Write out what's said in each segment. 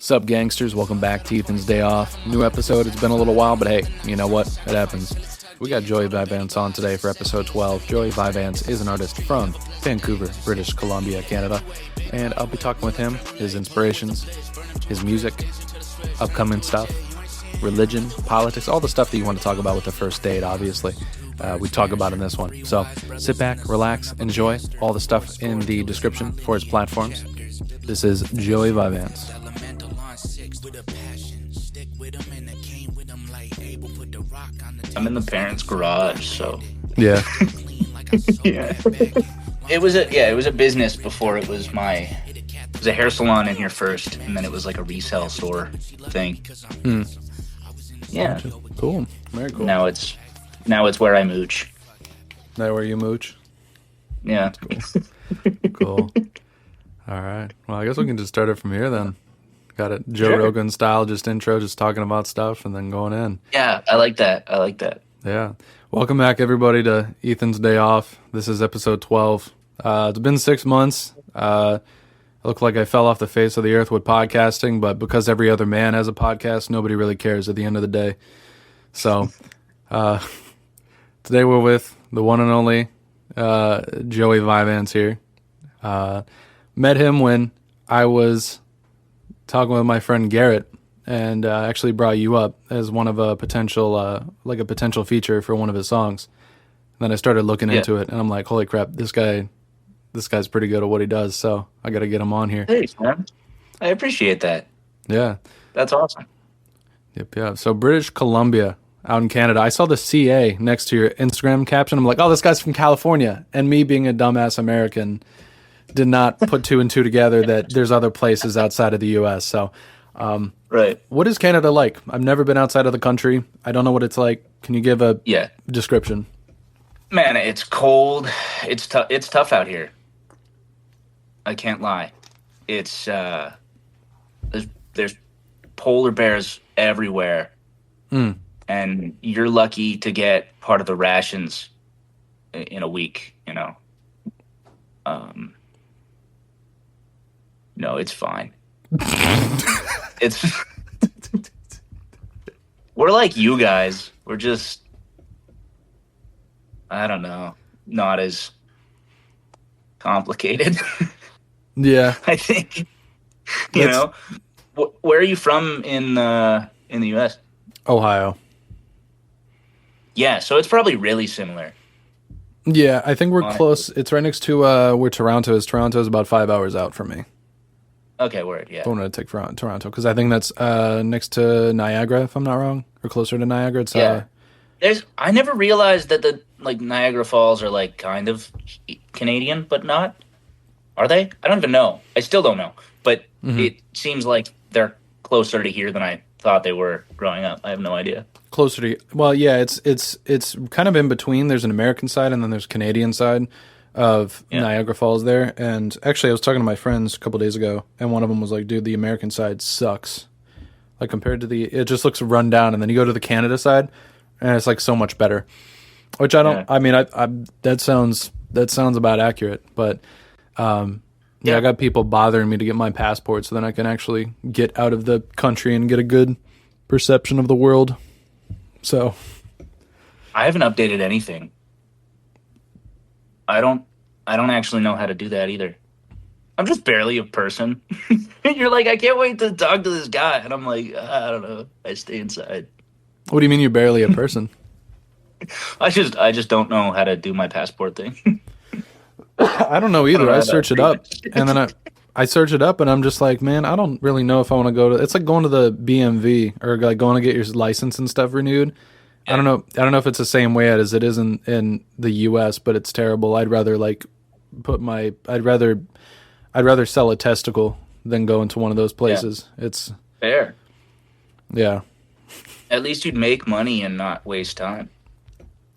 Sup, gangsters? Welcome back to Ethan's Day Off. New episode. It's been a little while, but hey, you know what? It happens. We got Joey Vyvanse on today for episode 12. Joey Vyvanse is an artist from Vancouver, British Columbia, Canada, and I'll be talking with him, his inspirations, his music, upcoming stuff, religion, politics, all the stuff that you want to talk about with the first date, obviously. We talk about in this one. So sit back, relax, enjoy all the stuff in the description for his platforms. This is Joey Vyvanse. I'm in the parents' garage, so Yeah. yeah. It was a business before it was a hair salon in here first, and then it was like a resale store thing. Yeah. Cool. Very cool. Now it's where I mooch. That where you mooch? Yeah. Cool. All right. Well, I guess we can just start it from here then. Got it. Joe Sure. Rogan style, just intro, just talking about stuff and then going in. Yeah, I like that. Yeah. Welcome back, everybody, to Ethan's Day Off. This is episode 12. It's been 6 months. I look like I fell off the face of the earth with podcasting, but because every other man has a podcast, nobody really cares at the end of the day. So today we're with the one and only Joey Vyvanse here. Met him when I was talking with my friend Garrett, and actually brought you up as one of a potential feature for one of his songs. And then I started looking into it, and I'm like, holy crap, this guy's pretty good at what he does, so I got to get him on here. Thanks, man. I appreciate that. Yeah. That's awesome. Yep, yeah. So British Columbia, out in Canada. I saw the CA next to your Instagram caption. I'm like, oh, this guy's from California. And me being a dumbass American did not put two and two together that there's other places outside of the U.S. So, Right. what is Canada like? I've never been outside of the country. I don't know what it's like. Can you give a description? Man, it's cold. It's tough. It's tough out here. I can't lie. It's there's polar bears everywhere, and you're lucky to get part of the rations in a week. You know. No, it's fine. We're like you guys. We're just, I don't know, not as complicated. Yeah. I think. You know, where are you from in the U.S.? Ohio. Yeah, so it's probably really similar. Yeah, I think we're close. It's right next to where Toronto is. Toronto is about 5 hours out from me. Okay, word, yeah. I wanted to take Toronto because I think that's next to Niagara, if I'm not wrong, or closer to Niagara. It's, yeah. I never realized that the Niagara Falls are kind of Canadian, but not. Are they? I don't even know. I still don't know. But it seems like they're closer to here than I thought they were growing up. I have no idea. Closer to, well, yeah, it's kind of in between. There's an American side and then there's Canadian side of Niagara Falls there. And actually, I was talking to my friends a couple days ago, and one of them was like, dude, the American side sucks. Like, compared to it just looks run down. And then you go to the Canada side, and it's like so much better. Which I don't, I mean, I that sounds about accurate. But, yeah, I got people bothering me to get my passport so then I can actually get out of the country and get a good perception of the world. So I haven't updated anything. I don't actually know how to do that either. I'm just barely a person. You're like, I can't wait to talk to this guy, and I'm like, I don't know. I stay inside. What do you mean you're barely a person? I just don't know how to do my passport thing. I don't know either. I search it up, and then I search it up, and I'm just like, man, I don't really know if I want to go to. It's like going to the BMV or like going to get your license and stuff renewed. Yeah. I don't know if it's the same way as it is in the U.S., but it's terrible. I'd rather I'd rather sell a testicle than go into one of those places. Yeah. It's fair. Yeah. At least you'd make money and not waste time.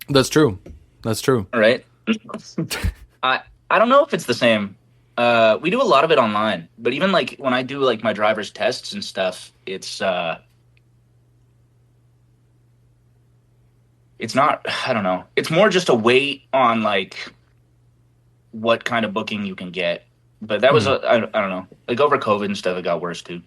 That's true. All right. I don't know if it's the same. We do a lot of it online, but even when I do my driver's tests and stuff, it's not, I don't know. It's more just a wait on what kind of booking you can get. But that was I don't know. Over COVID and stuff, it got worse too.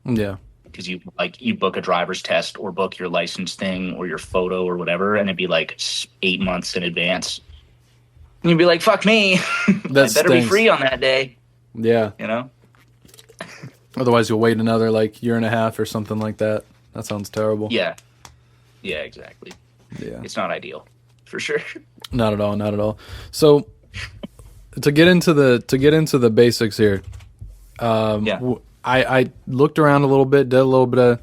Yeah. because you book a driver's test or book your license thing or your photo or whatever, and it'd be like 8 months in advance. And you'd be like, "Fuck me, That I better be stinks. free on that day," Yeah. you know? Otherwise, you'll wait another like year and a half or something like that. That sounds terrible. Yeah, yeah, exactly. Yeah. It's not ideal, for sure. Not at all. Not at all. So to get into the basics here, Yeah. I looked around a little bit, did a little bit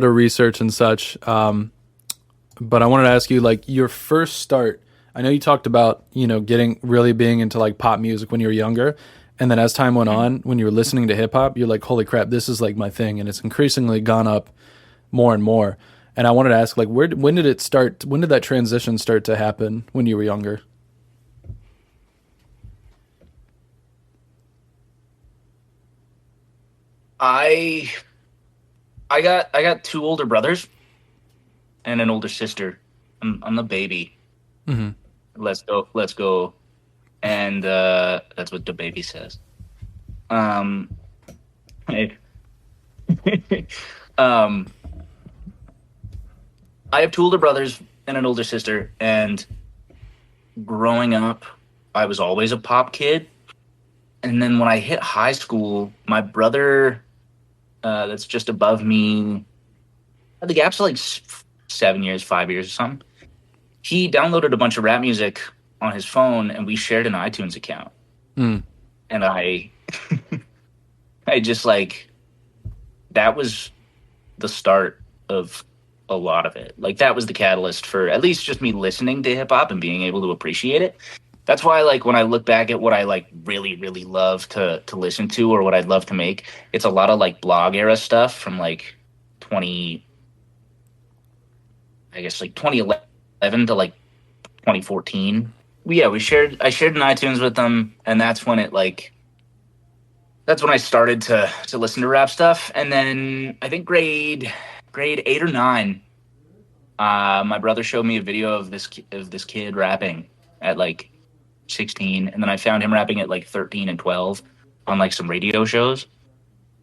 of research and such. But I wanted to ask you, like, your first start. I know you talked about, getting really being into like pop music when you were younger, and then as time went on, when you were listening to hip hop, you're like, holy crap, this is like my thing, and it's increasingly gone up more and more. And I wanted to ask, like, when did it start? When did that transition start to happen when you were younger? I I got two older brothers and an older sister. I'm the baby. Hmm. Let's go. And that's what the baby says. Um, hey. um, I have two older brothers and an older sister, and growing up, I was always a pop kid. And then when I hit high school, my brother, that's just above me, the gap's like 7 years, 5 years or something. He downloaded a bunch of rap music on his phone, and we shared an iTunes account. Mm. And I just like, that was the start of a lot of it. Like, that was the catalyst for at least just me listening to hip hop and being able to appreciate it. That's why, like, when I look back at what I like really, really love to listen to, or what I'd love to make, it's a lot of like blog era stuff from like 20, I guess like 2011 to like 2014. Yeah, I shared an iTunes with them, and that's when I started to listen to rap stuff. And then I think grade 8 or 9, my brother showed me a video of this kid rapping at like 16, and then I found him rapping at like 13 and 12 on like some radio shows.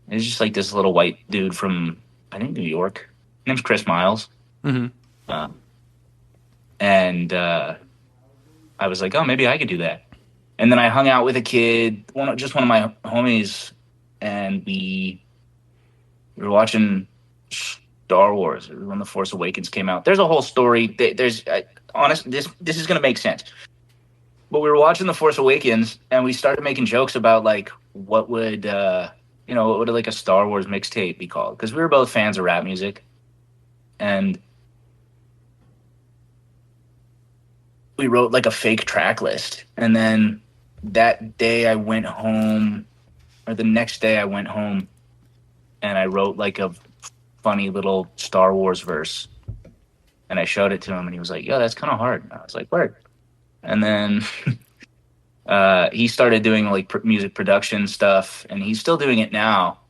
And it's just like this little white dude from, I think, New York. His name's Chris Miles. Hmm. And I was like, oh, maybe I could do that. And then I hung out with a kid, one of my homies, and we were watching Star Wars when The Force Awakens came out. There's a whole story. There's honest. This is gonna make sense. But we were watching The Force Awakens, and we started making jokes about like what would like a Star Wars mixtape be called? Because we were both fans of rap music, and we wrote like a fake track list. And then that day I went home, or the next day I went home, and I wrote like a funny little Star Wars verse, and I showed it to him, and he was like, "Yo, that's kind of hard." And I was like, "Word." And then he started doing like music production stuff, and he's still doing it now.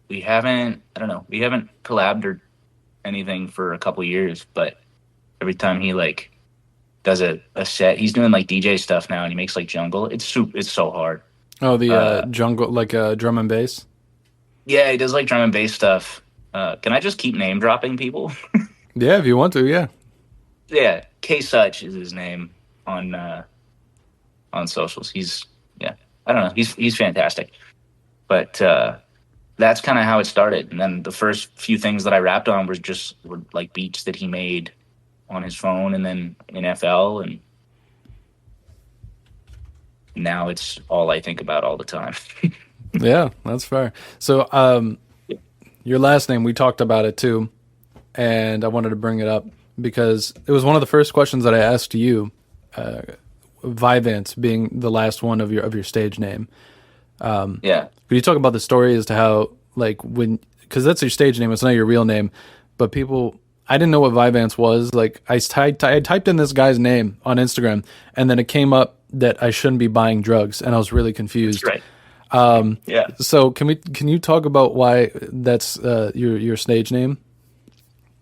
We haven't collabed or anything for a couple years, but every time he like does a set, he's doing like DJ stuff now, and he makes like jungle. It's so hard. Oh, the jungle, like drum and bass. Yeah, he does like drum and bass stuff. Can I just keep name dropping people? Yeah, if you want to, yeah. Yeah, K Such is his name on socials. He's, yeah, I don't know. He's fantastic. But that's kind of how it started. And then the first few things that I rapped on were like beats that he made on his phone, and then in FL, and now it's all I think about all the time. Yeah, that's fair. So, your last name, we talked about it too, and I wanted to bring it up because it was one of the first questions that I asked you. Vyvanse being the last one of your stage name. Yeah. Could you talk about the story as to how, like, because that's your stage name, it's not your real name, but I didn't know what Vyvanse was. Like, I typed in this guy's name on Instagram, and then it came up that I shouldn't be buying drugs, and I was really confused. That's right. Yeah. So can you talk about why that's your stage name?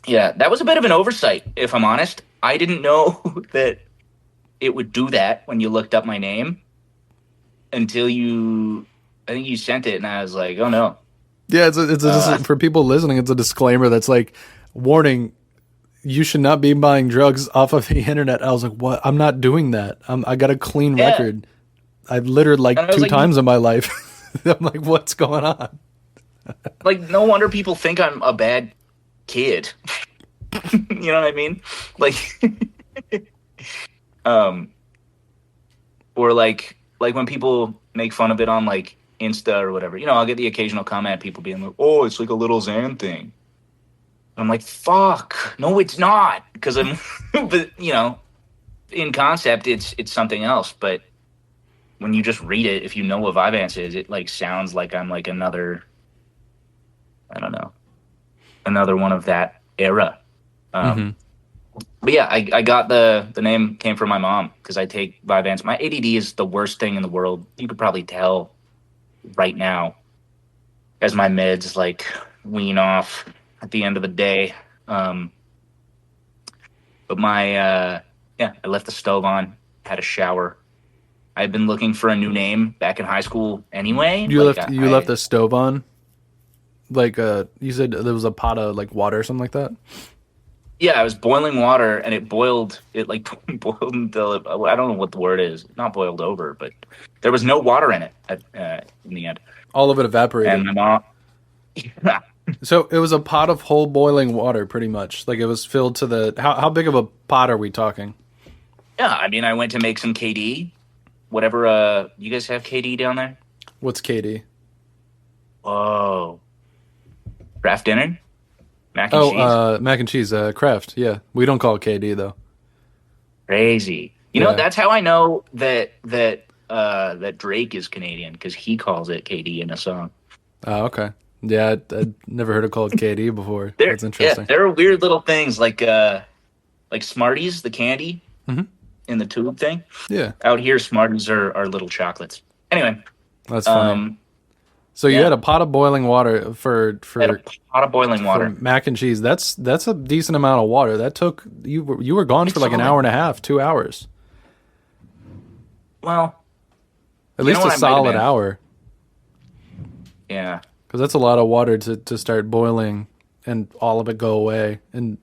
Yeah, that was a bit of an oversight, if I'm honest. I didn't know that it would do that when you looked up my name until think you sent it, and I was like, oh no. Yeah, for people listening, it's a disclaimer that's like, warning, you should not be buying drugs off of the internet. I was like, what? I'm not doing that. I got a clean Yeah. record. I've littered like And I was 2 like, times in my life. I'm like, what's going on? like, no wonder people think I'm a bad kid. You know what I mean? Like, um, or like when people make fun of it on like Insta or whatever. I'll get the occasional comment, people being like, "Oh, it's like a little Xan thing." I'm like, "Fuck, no, it's not," because I'm, but in concept, it's something else. But when you just read it, if you know what Vyvanse is, it like sounds like I'm like another, I don't know, another one of that era. But yeah, I got the name came from my mom because I take Vyvanse. My ADD is the worst thing in the world. You could probably tell right now as my meds like wean off at the end of the day. But my yeah, I left the stove on, had a shower. I've been looking for a new name back in high school anyway. You Like left the stove on? Like you said there was a pot of like water or something like that? Yeah, I was boiling water and it boiled. It like boiled until I don't know what the word is. Not boiled over, but there was no water in it in the end. All of it evaporated. And my mom, yeah, So it was a pot of whole boiling water, pretty much. Like it was filled to the. How big of a pot are we talking? I mean, I went to make some KD. Whatever. You guys have KD down there? What's KD? Whoa. Kraft dinner? Mac and cheese? Mac and cheese. Kraft. Yeah, we don't call it KD though. Crazy. You know, that's how I know that Drake is Canadian, because he calls it KD in a song. Oh, okay. Yeah, I'd never heard it called KD before. That's interesting. Yeah, there are weird little things like Smarties, the candy in the tube thing. Yeah. Out here, Smarties are little chocolates. Anyway. That's funny. So you had a pot of boiling water for had a pot of boiling water. Mac and cheese. That's a decent amount of water. That took you were gone for like an hour and a half, 2 hours. Well, at least a solid hour. Yeah. Because that's a lot of water to start boiling and all of it go away. And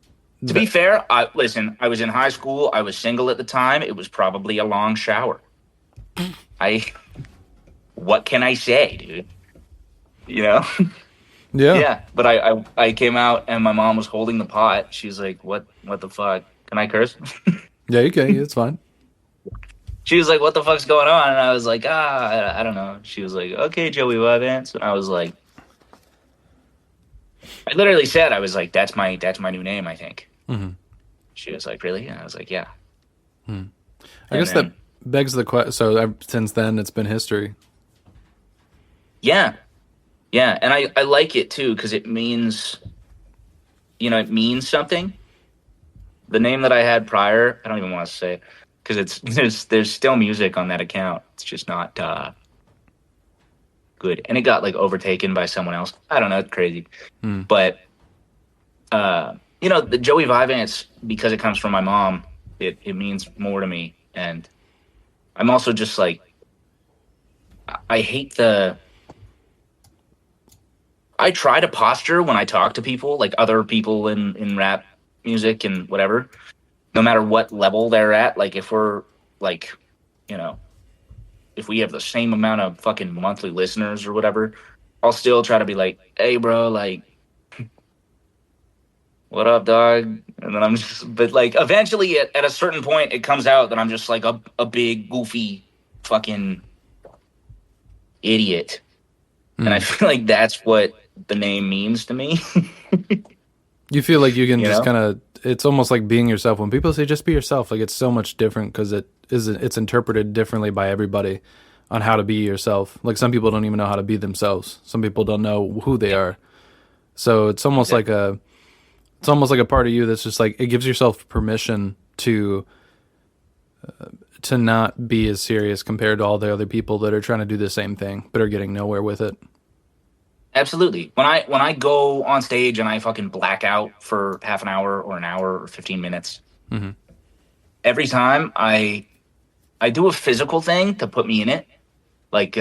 to be fair, I was in high school. I was single at the time. It was probably a long shower. What can I say, dude? You know? Yeah. Yeah. But I came out and my mom was holding the pot. She's like, what the fuck? Can I curse? Yeah, you can. It's fine. She was like, what the fuck's going on? And I was like, I don't know. She was like, okay, Joey Vyvanse. And I was like, I literally said, I was like, that's my new name, I think. Mm-hmm. She was like, really? And I was like, yeah. I guess that begs the question. So since then, it's been history. Yeah. Yeah. And I like it too, because it means, it means something. The name that I had prior, I don't even want to say, because there's still music on that account. It's just not good, and it got like overtaken by someone else. I don't know, it's crazy. But the Joey Vyvanse, because it comes from my mom, it means more to me. And I'm also just like, I try to posture when I talk to people, like other people in rap music and whatever, no matter what level they're at. Like if we're like, if we have the same amount of fucking monthly listeners or whatever, I'll still try to be like, hey bro, like, what up, dog? And then I'm just, but like eventually at a certain point it comes out that I'm just like a big goofy fucking idiot. And I feel like that's what the name means to me. You feel like you can just kind of, it's almost like being yourself. When people say just be yourself, like it's so much different because it's interpreted differently by everybody on how to be yourself. Like some people don't even know how to be themselves. Some people don't know who they are. So it's almost like a part of you that's just like, it gives yourself permission to not be as serious compared to all the other people that are trying to do the same thing but are getting nowhere with it. Absolutely. When I go on stage and I fucking black out for half an hour or an hour or 15 minutes, every time I do a physical thing to put me in it. Like,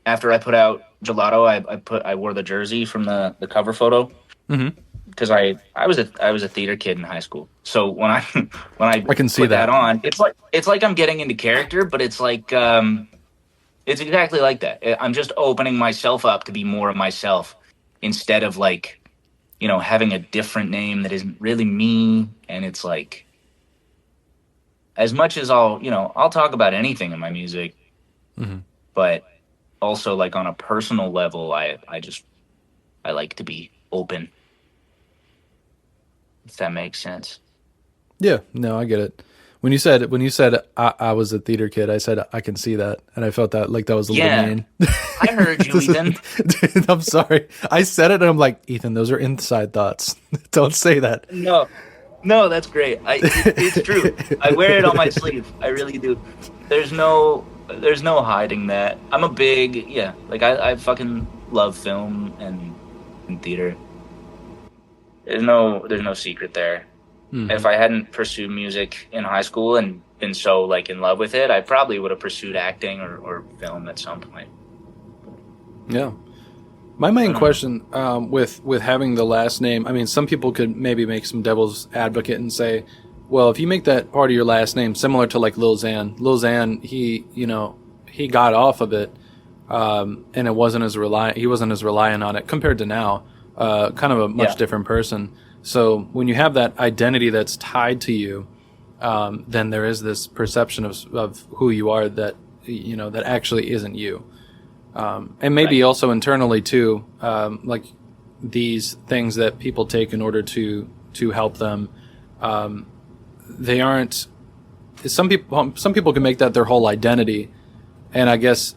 after I put out Gelato, I wore the jersey from the cover photo Mm-hmm. because I was a theater kid in high school. So when I when I I can see put that that. on, it's like I'm getting into character, but it's like it's exactly like that. I'm just opening myself up to be more of myself instead of like, having a different name that isn't really me. And it's like, as much as I'll talk about anything in my music, Mm-hmm. but also like on a personal level, I like to be open, if that makes sense. Yeah, no, I get it. When you said I was a theater kid, I said I can see that, and I felt that like that was a little Yeah, mean. I heard you, Ethan. Dude, I'm sorry. I said it, and I'm like, Ethan, those are inside thoughts. Don't say that. No, no, that's great. It's true. I wear it on my sleeve. I really do. There's no hiding that. I'm a big, yeah, like I fucking love film and theater. There's no secret there. Hmm. If I hadn't pursued music in high school and been so like in love with it, I probably would have pursued acting or film at some point. Yeah. My main question with having the last name, I mean, some people could maybe make some devil's advocate and say, well, if you make that part of your last name similar to like Lil Xan, he got off of it, and it wasn't as he wasn't as reliant on it compared to now, kind of a much Yeah. different person. So when you have that identity that's tied to you, then there is this perception of who you are that that actually isn't you. And maybe Right. also internally too, like these things that people take in order to help them. They aren't. Some people can make that their whole identity, and I guess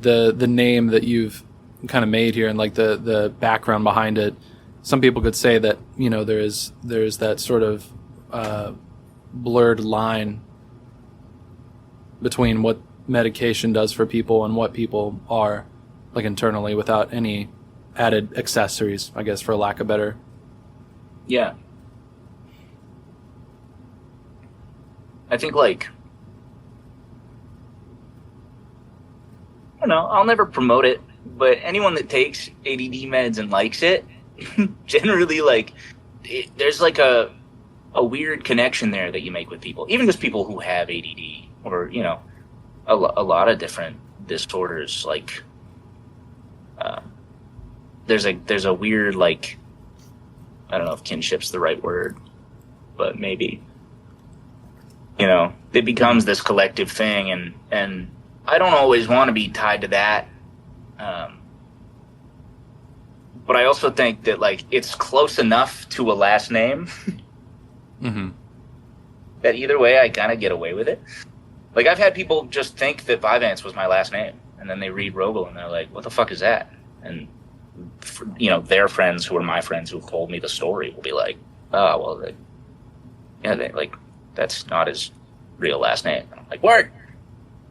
the name that you've kind of made here and like the background behind it. Some people could say that there is that sort of blurred line between what medication does for people and what people are like internally without any added accessories, I guess, for lack of better. Yeah. I think like I don't know, I'll never promote it, but anyone that takes ADD meds and likes it, generally like there's like a weird connection there that you make with people, even just people who have ADD or a lot of different disorders. Like there's a weird like I don't know if kinship's the right word, but maybe it becomes this collective thing, and I don't always want to be tied to that. But I also think that like it's close enough to a last name Mm-hmm. that either way I kind of get away with it. Like I've had people just think that Vyvanse was my last name, and then they read Rogal and they're like, "What the fuck is that?" And their friends who are my friends who've told me the story will be like, "Oh, well, like that's not his real last name." And I'm like, "Word,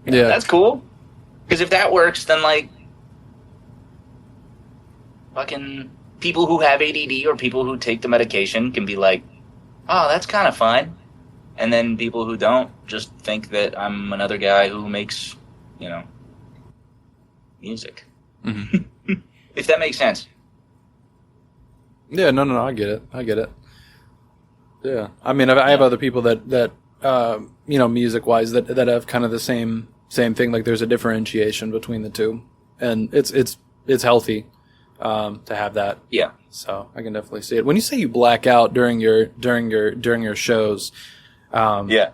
Yeah. that's cool." Because if that works, then like fucking people who have ADD or people who take the medication can be like, "Oh, that's kind of fine." And then people who don't just think that I'm another guy who makes, music. Mm-hmm. If that makes sense. Yeah, no, I get it. Yeah, I mean, I have other people that music wise that have kind of the same thing. Like, there's a differentiation between the two, and it's healthy to have that. Yeah. So I can definitely see it. When you say you black out during your shows, Yeah.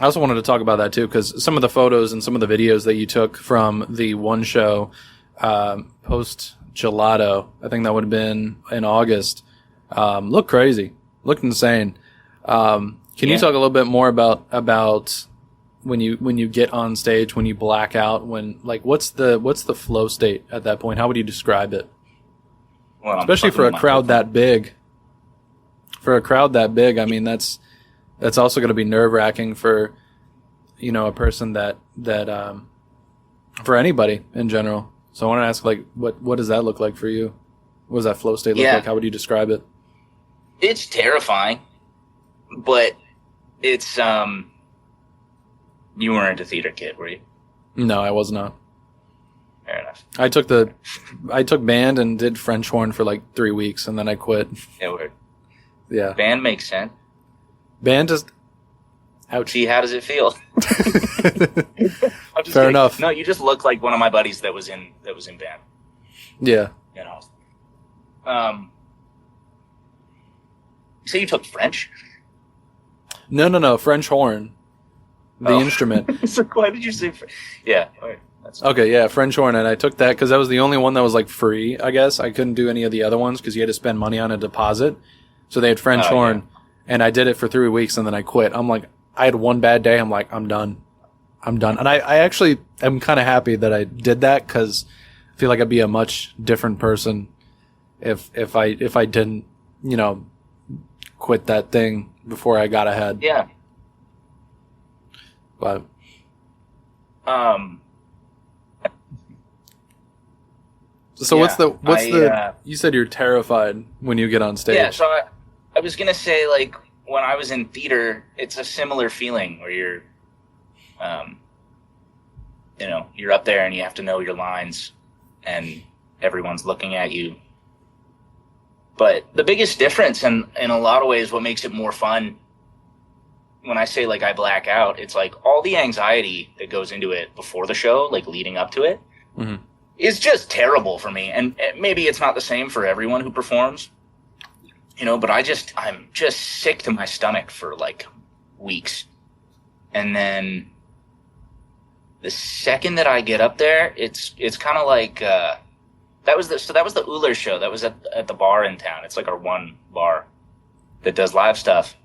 I also wanted to talk about that too, because some of the photos and some of the videos that you took from the one show post Gelato, I think that would have been in August, looked crazy, looked insane. Can you talk a little bit more about when you get on stage, when you black out, what's the flow state at that point? How would you describe it? Well, Especially for a crowd that big. For a crowd that big, I mean that's also going to be nerve-wracking for a person that for anybody in general. So I want to ask, like, what does that look like for you? What does that flow state look like? How would you describe it? It's terrifying, but it's you weren't a theater kid, were you? No, I was not. Fair enough. I took band and did French horn for like 3 weeks, and then I quit. Yeah, weird. Yeah. Band makes sense. Band just... Ouch. See, how does it feel? I'm just Fair kidding. enough. No, you just look like one of my buddies that was in band. Yeah. You know. You say you took French? No. French horn. The instrument. So why did you say French? Yeah. All right. Okay, yeah, French horn, and I took that because that was the only one that was like free, I guess. I couldn't do any of the other ones because you had to spend money on a deposit. So they had French horn, and I did it for 3 weeks, and then I quit. I'm like, I had one bad day. I'm like, I'm done. And I actually am kind of happy that I did that because I feel like I'd be a much different person if I didn't, quit that thing before I got ahead. Yeah. But so what's the you said you're terrified when you get on stage. Yeah, so I was gonna say, like, when I was in theater, it's a similar feeling where you're you're up there and you have to know your lines and everyone's looking at you. But the biggest difference, and in a lot of ways what makes it more fun, when I say, like, I black out, it's like all the anxiety that goes into it before the show, like leading up to it, is just terrible for me. And maybe it's not the same for everyone who performs, but I'm just sick to my stomach for like weeks. And then the second that I get up there, it's kind of like, that was the Uller show. That was at the bar in town. It's like our one bar that does live stuff.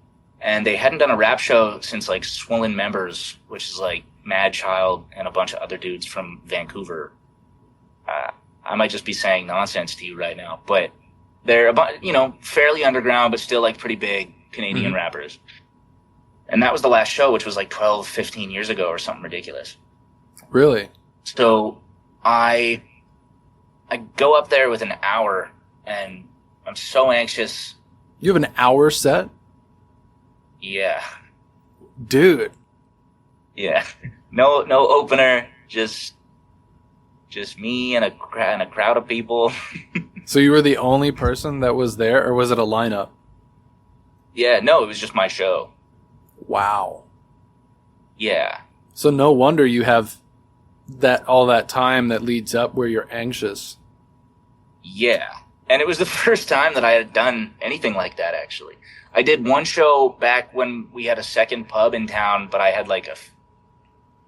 And they hadn't done a rap show since like Swollen Members, which is like Mad Child and a bunch of other dudes from Vancouver. I might just be saying nonsense to you right now, but they're fairly underground, but still like pretty big Canadian rappers. And that was the last show, which was like 12, 15 years ago or something ridiculous. Really? So I go up there with an hour and I'm so anxious. You have an hour set? Yeah. Dude. Yeah. No opener, just me and a crowd of people. So you were the only person that was there, or was it a lineup? Yeah, no, it was just my show. Wow. Yeah. So no wonder you have all that time that leads up where you're anxious. Yeah. And it was the first time that I had done anything like that, actually. I did one show back when we had a second pub in town, but I had like a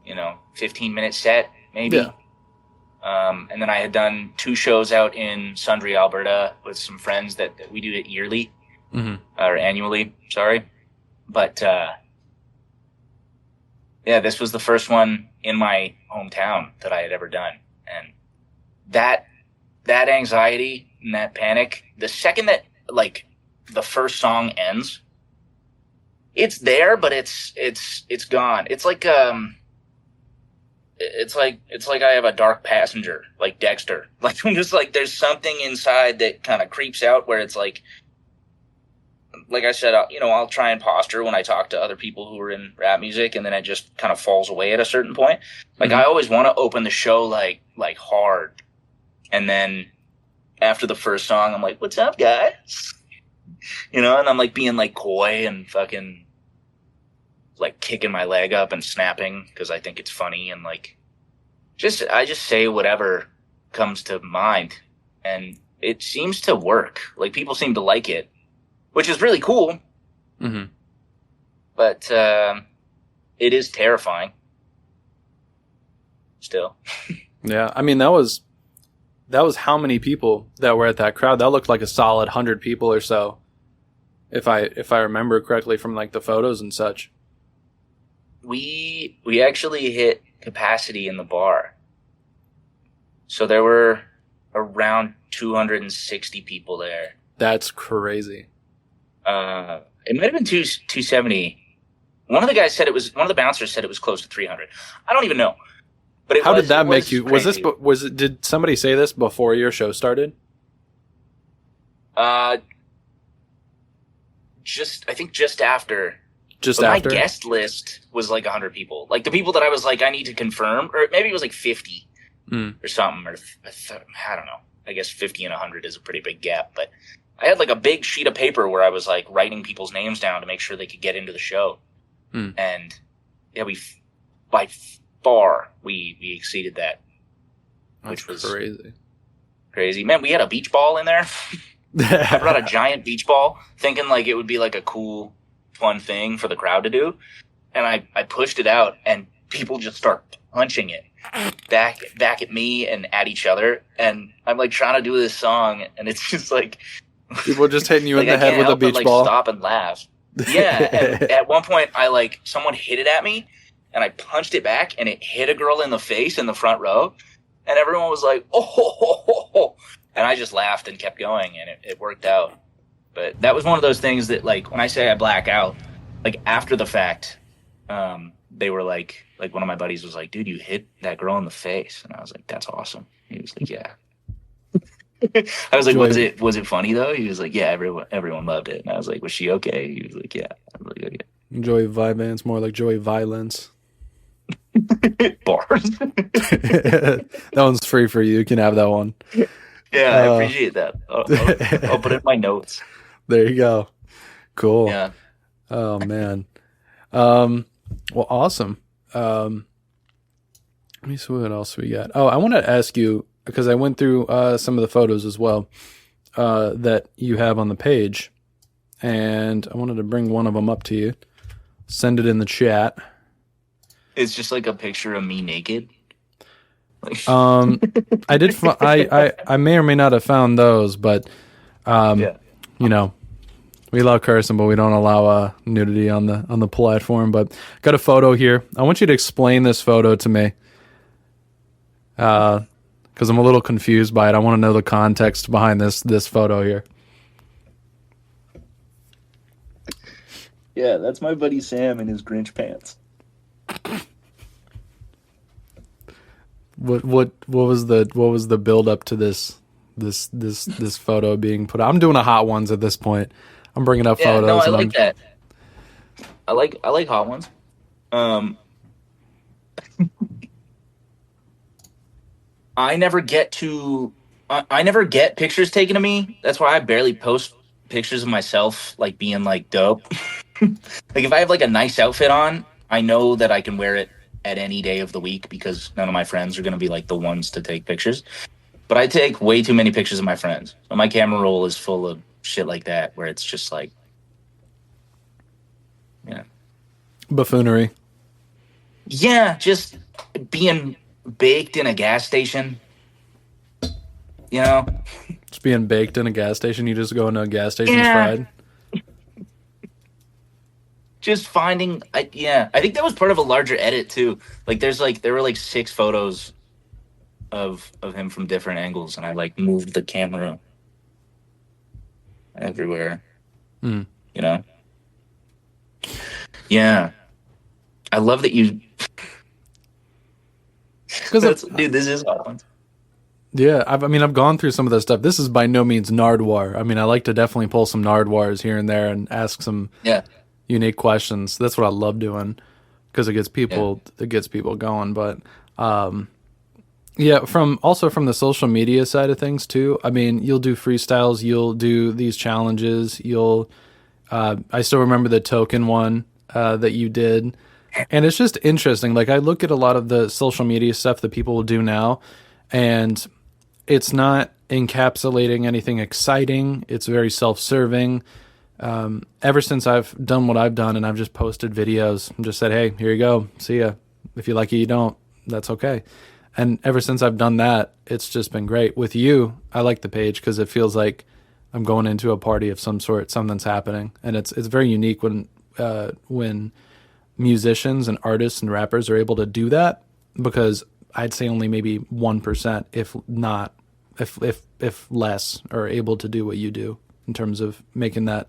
15-minute set, maybe. Yeah. And then I had done 2 shows out in Sundre, Alberta with some friends that we do it yearly, or annually, sorry. But, this was the first one in my hometown that I had ever done. And that anxiety and that panic, the second that, like, the first song ends, it's there, but it's gone. It's like I have a dark passenger, like Dexter. Like, I'm just like, there's something inside that kind of creeps out where it's like I said, I'll try and posture when I talk to other people who are in rap music, and then it just kind of falls away at a certain point. Like, I always want to open the show like hard, and then after the first song, I'm like, "What's up, guys?" And I'm like being like coy and fucking like kicking my leg up and snapping because I think it's funny, and like I just say whatever comes to mind, and it seems to work. Like, people seem to like it, which is really cool. But it is terrifying still. Yeah, I mean, that was how many people that were at that crowd? That looked like a solid 100 people or so, if I remember correctly from like the photos and such. We actually hit capacity in the bar, so there were around 260 people there. That's crazy. It might have been 270. One of the bouncers said it was close to 300. I don't even know. But how did that make you? Crazy. Did somebody say this before your show started? I think just after. My guest list was like 100 people. Like, the people that I was like, I need to confirm, or maybe it was like 50. or something. Or I don't know. I guess 50 and 100 is a pretty big gap, but I had like a big sheet of paper where I was like writing people's names down to make sure they could get into the show. And yeah, by far we exceeded that, which was crazy. Man, we had a beach ball in there. I brought a giant beach ball thinking like it would be like a cool, fun thing for the crowd to do. And I pushed it out and people just start punching it back at me and at each other. And I'm like trying to do this song and it's just like people just hitting you like, in the head with a beach ball. Stop and laugh. Yeah. At one point someone hit it at me and I punched it back and it hit a girl in the face in the front row. And everyone was like, oh, ho, ho, ho, ho. And I just laughed and kept going, and it worked out. But that was one of those things that, like, when I say I black out, like, after the fact, they were like one of my buddies was like, dude, you hit that girl in the face. And I was like, that's awesome. He was like, yeah. I was like, was it funny, though? He was like, yeah, everyone loved it. And I was like, was she okay? He was like, yeah. I was like, okay. Joey Vyvanse, more like Joey Violence. Bars. That one's free for you. You can have that one. Yeah, I appreciate that. I'll put it in my notes. There you go. Cool. Yeah. Oh man. Well, awesome. Let me see what else we got. Oh, I want to ask you because I went through some of the photos as well that you have on the page, and I wanted to bring one of them up to you. Send it in the chat. It's just like a picture of me naked. I did. I may or may not have found those, but you know, we allow cursing, but we don't allow nudity on the platform. But got a photo here. I want you to explain this photo to me, because I'm a little confused by it. I want to know the context behind this photo here. Yeah, that's my buddy Sam in his Grinch pants. What was the build up to this photo being put out? I'm doing a hot ones at this point. I'm bringing up photos. No, I like that. I like hot ones. I never get pictures taken of me. That's why I barely post pictures of myself like being like dope. Like if I have like a nice outfit on, I know that I can wear it at any day of the week because none of my friends are going to be like the ones to take pictures. But I take way too many pictures of my friends. So my camera roll is full of shit like that where it's just like, yeah. Buffoonery. Yeah, just being baked in a gas station. You know? Just being baked in a gas station. You just go into a gas station fried. Just finding, I think that was part of a larger edit too. Like, there were 6 photos of him from different angles, and I like moved the camera everywhere. You know? Yeah, I love that you. Dude, this is hot one. Yeah, I've gone through some of that stuff. This is by no means Nardwar. I mean, I like to definitely pull some Nardwars here and there and ask some unique questions. That's what I love doing because it gets people going. But from the social media side of things too. I mean, you'll do freestyles, you'll do these challenges. I still remember the token one that you did, and it's just interesting. Like I look at a lot of the social media stuff that people will do now, and it's not encapsulating anything exciting. It's very self-serving. Ever since I've done what I've done and I've just posted videos and just said, hey, here you go. See ya. If you like it, you don't. That's okay. And ever since I've done that, it's just been great. With you, I like the page because it feels like I'm going into a party of some sort. Something's happening. And it's very unique when musicians and artists and rappers are able to do that, because I'd say only maybe 1%, if less, are able to do what you do in terms of making that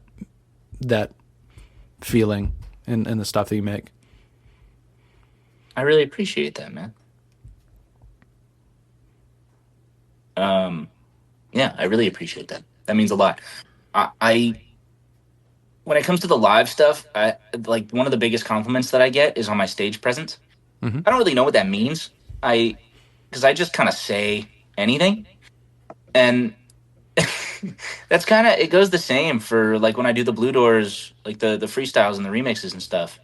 feeling in the stuff that you make. I really appreciate that, man. Yeah, I really appreciate that. That means a lot. I when it comes to the live stuff, I like one of the biggest compliments that I get is on my stage presence. I don't really know what that means. I because I just kind of say anything, and that's kind of, it goes the same for like when I do the Blue Doors, like the freestyles and the remixes and stuff.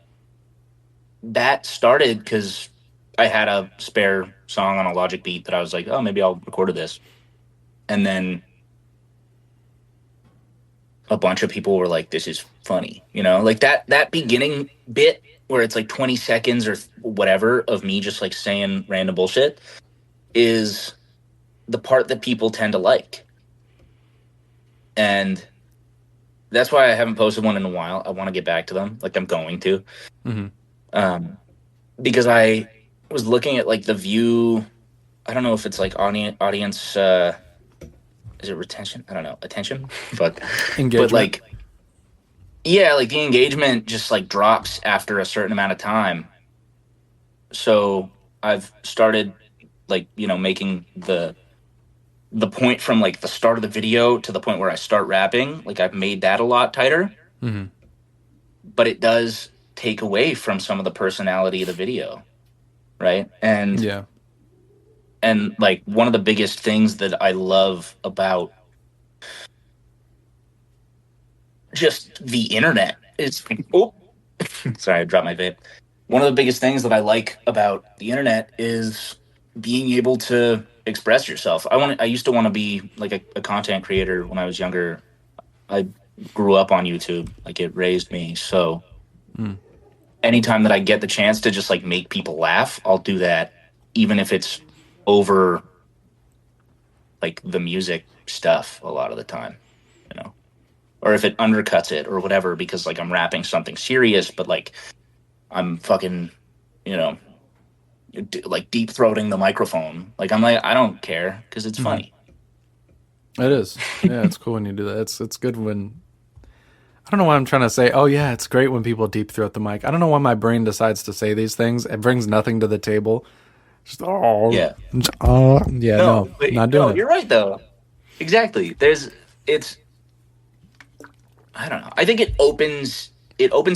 That started because I had a spare song on a Logic beat that I was like, oh, maybe I'll record this, and then a bunch of people were like, this is funny, like that beginning bit where it's like 20 seconds or whatever of me just like saying random bullshit is the part that people tend to like. And that's why I haven't posted one in a while. I want to get back to them. Like I'm going to, because I was looking at like the view. I don't know if it's like audience, is it retention? I don't know. Attention? Fuck. Engagement. But like, yeah, like the engagement just like drops after a certain amount of time. So I've started like, making the point from like the start of the video to the point where I start rapping. Like I've made that a lot tighter, but it does take away from some of the personality of the video. Right. And yeah. And like one of the biggest things that I love about just the internet is, sorry, I dropped my vape. One of the biggest things that I like about the internet is being able to express yourself. I used to want to be like a content creator when I was younger. I grew up on YouTube, like it raised me. So anytime that I get the chance to just like make people laugh, I'll do that, even if it's over like the music stuff a lot of the time, or if it undercuts it or whatever, because like I'm rapping something serious, but like I'm fucking, like deep throating the microphone. Like I'm like, I don't care because it's funny. It is. Yeah, it's cool when you do that. It's good when, I don't know why I'm trying to say, oh yeah, it's great when people deep throat the mic. I don't know why my brain decides to say these things. It brings nothing to the table. Just, yeah. No, not doing it. You're right though. Exactly. I don't know. I think it opens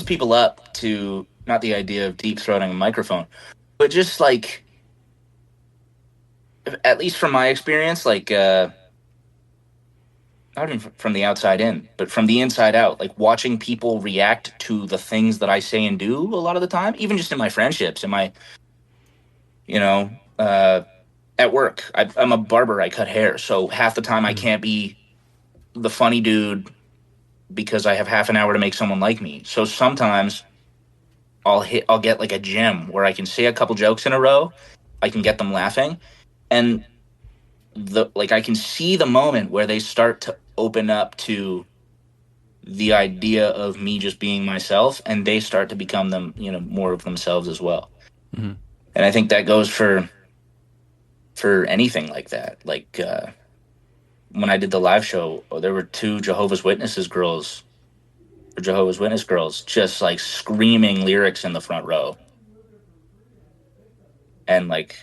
people up to not the idea of deep throating a microphone, but just like, at least from my experience, like not even from the outside in, but from the inside out, like watching people react to the things that I say and do a lot of the time, even just in my friendships, in my, at work. I'm a barber. I cut hair. So half the time I can't be the funny dude because I have half an hour to make someone like me. So sometimes I'll get like a gem where I can say a couple jokes in a row. I can get them laughing. And I can see the moment where they start to open up to the idea of me just being myself, and they start to become them, more of themselves as well. And I think that goes for anything like that. Like when I did the live show, there were two Jehovah's Witness girls just like screaming lyrics in the front row. And like,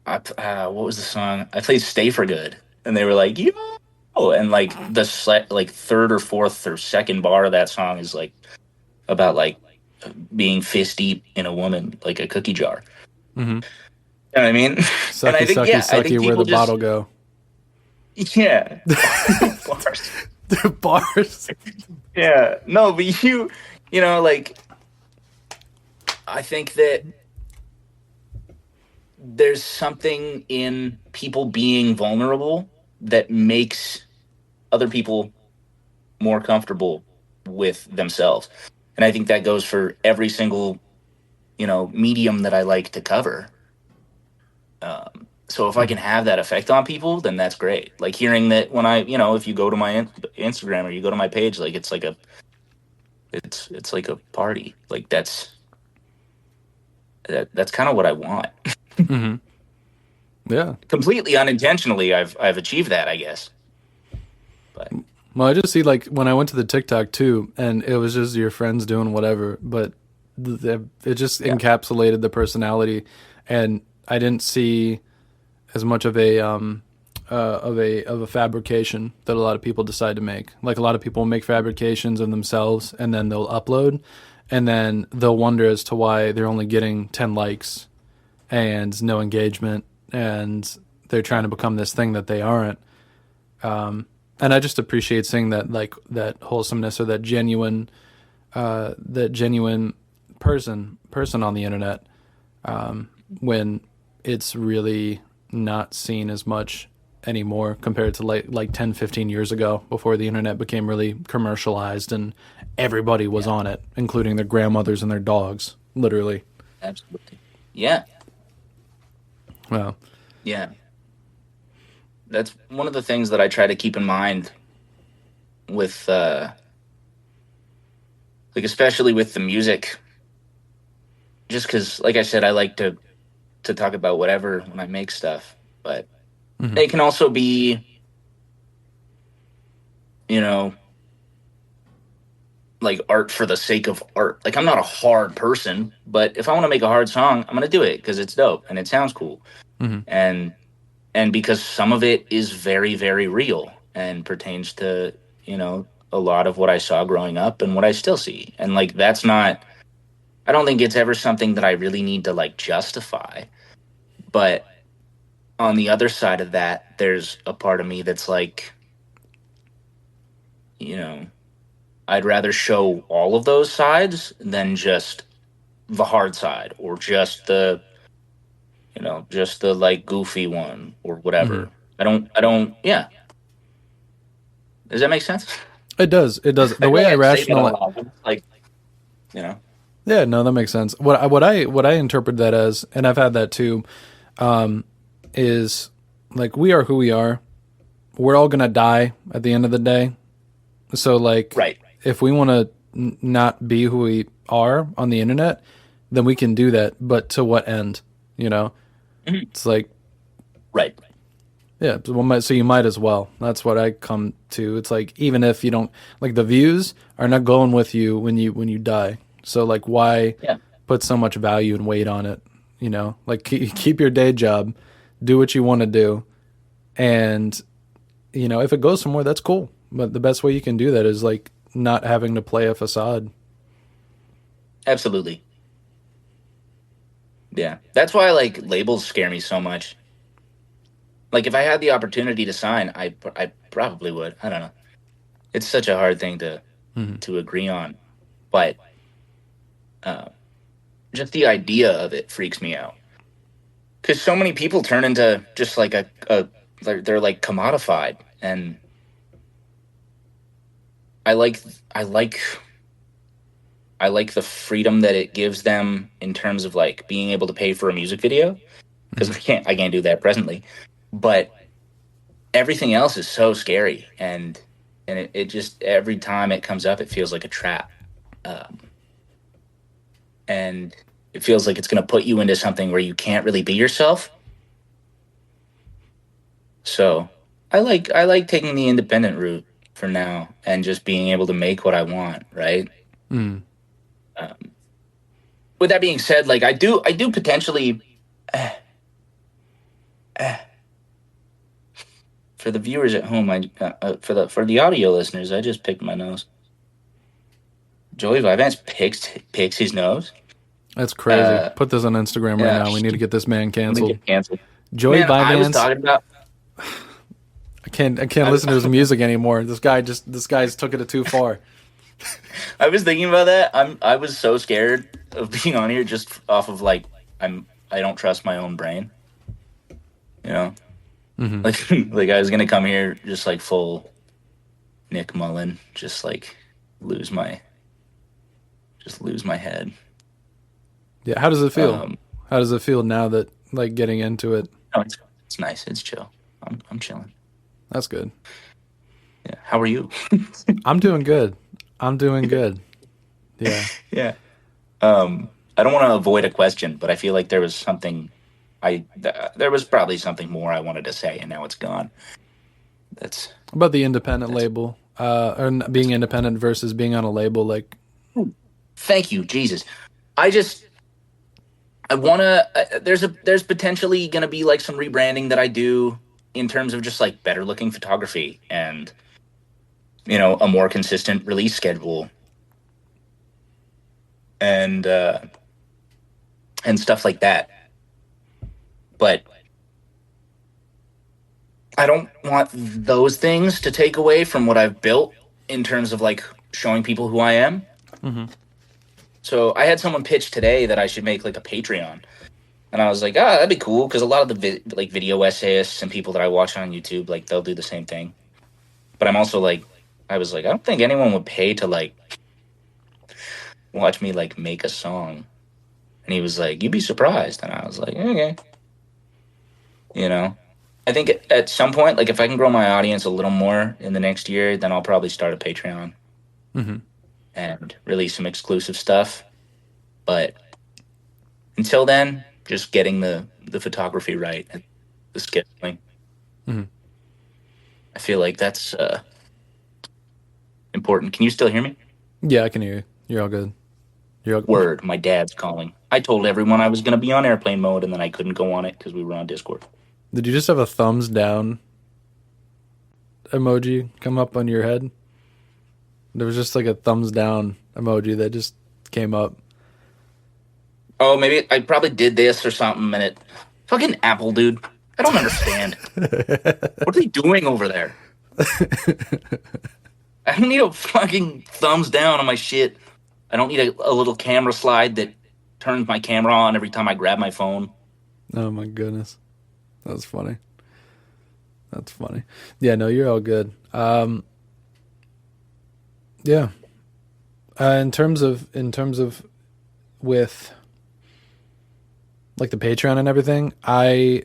what was the song? I played "Stay for Good," and they were like, "Yo!" And like the third or fourth or second bar of that song is like about like being fist deep in a woman, like a cookie jar. You know what I mean? Sucky, and I think, sucky, sucky, where the bottle go? Yeah, bars. Bars. Yeah, no, but like, I think that there's something in people being vulnerable that makes other people more comfortable with themselves. And I think that goes for every single, medium that I like to cover. So if I can have that effect on people, then that's great. Like hearing that when I, if you go to my Instagram or you go to my page, like it's like it's like a party. Like that's kind of what I want. Yeah. Completely unintentionally, I've achieved that, I guess. But well, I just see like when I went to the TikTok too, and it was just your friends doing whatever, but it just encapsulated the personality, and I didn't see as much of a fabrication that a lot of people decide to make. Like a lot of people make fabrications of themselves, and then they'll upload, and then they'll wonder as to why they're only getting 10 likes and no engagement and they're trying to become this thing that they aren't. And I just appreciate seeing that, like, that wholesomeness or that genuine person on the internet, when it's really not seen as much anymore compared to like 10, 15 years ago, before the internet became really commercialized and everybody was on it, including their grandmothers and their dogs, literally. Absolutely. Yeah. Well, Yeah. That's one of the things that I try to keep in mind with, like, especially with the music, just because, like I said, I like to talk about whatever when I make stuff, but it can also be, you know, like art for the sake of art. Like, I'm not a hard person, but if I want to make a hard song, I'm gonna do it because it's dope and it sounds cool, and because some of it is very, very real and pertains to, a lot of what I saw growing up and what I still see, and like that's not. I don't think it's ever something that I really need to like justify, but on the other side of that, there's a part of me that's like, I'd rather show all of those sides than just the hard side or just the like goofy one or whatever. Yeah. Does that make sense? it does. It does. The I feel way like I I'd say that a rationalize, lot, but it's like, you know, yeah, no, that makes sense. What I interpret that as, and I've had that too, is like, we are who we are. We're all gonna die at the end of the day. So like, right. if we want to not be who we are on the internet, then we can do that. But to what end? It's like, Right. yeah. So you might as well. That's what I come to. It's like, even if you don't like, the views are not going with you when you die. So like, why put so much value and weight on it? Like, keep your day job, do what you want to do, and if it goes somewhere, that's cool. But the best way you can do that is like not having to play a facade. Absolutely. Yeah. That's why like labels scare me so much. Like, if I had the opportunity to sign, I probably would. I don't know. It's such a hard thing to agree on, but just the idea of it freaks me out. Because so many people turn into just like they're like commodified, and I like the freedom that it gives them in terms of like being able to pay for a music video, because I can't do that presently, but everything else is so scary, and it just, every time it comes up, it feels like a trap, and it feels like it's going to put you into something where you can't really be yourself. So I like taking the independent route for now and just being able to make what I want, right? With that being said, like I do potentially, for the viewers at home, for the audio listeners, I just picked my nose. Joey Vyvanse picks his nose. That's crazy. Put this on Instagram right now. We need to get this man canceled. Joey Vyvanse. I was talking about. I can't listen to his music anymore. This guy's took it too far. I was thinking about that. I was so scared of being on here just off of like I don't trust my own brain. Like I was gonna come here just like full Nick Mullen, just like lose my head. Yeah, how does it feel? How does it feel now that, like, getting into it? No, it's nice. It's chill. I'm chilling. That's good. Yeah. How are you? I'm doing good. Yeah. Yeah. I don't want to avoid a question, but I feel like there was something there was probably something more I wanted to say, and now it's gone. That's about the independent label, or being independent versus being on a label. Like, thank you, Jesus. I want to. There's potentially going to be like some rebranding that I do in terms of just like better looking photography and a more consistent release schedule and stuff like that. But I don't want those things to take away from what I've built in terms of like showing people who I am. Mm-hmm. So I had someone pitch today that I should make like a Patreon, and I was like, ah, that'd be cool because a lot of the like video essayists and people that I watch on YouTube, like they'll do the same thing. But I'm also like, I was like, I don't think anyone would pay to like watch me like make a song. And he was like, you'd be surprised. And I was like, okay, you know. I think at some point, like if I can grow my audience a little more in the next year, then I'll probably start a Patreon Mm-hmm. and release some exclusive stuff. But until then, just getting the photography right and the scheduling. Mm-hmm. I feel like that's important. Can you still hear me? Yeah, I can hear you. You're all good. You're all... Word, my dad's calling. I told everyone I was going to be on airplane mode, and then I couldn't go on it because we were on Discord. Did you just have a thumbs down emoji come up on your head? There was just like a thumbs down emoji that just came up. Oh, maybe I probably did this or something, and it... Fucking Apple, dude. I don't understand. What are they doing over there? I don't need a fucking thumbs down on my shit. I don't need a little camera slide that turns my camera on every time I grab my phone. Oh my goodness. That's funny. That's funny. Yeah, no, you're all good. Yeah. In terms of with like the Patreon and everything, I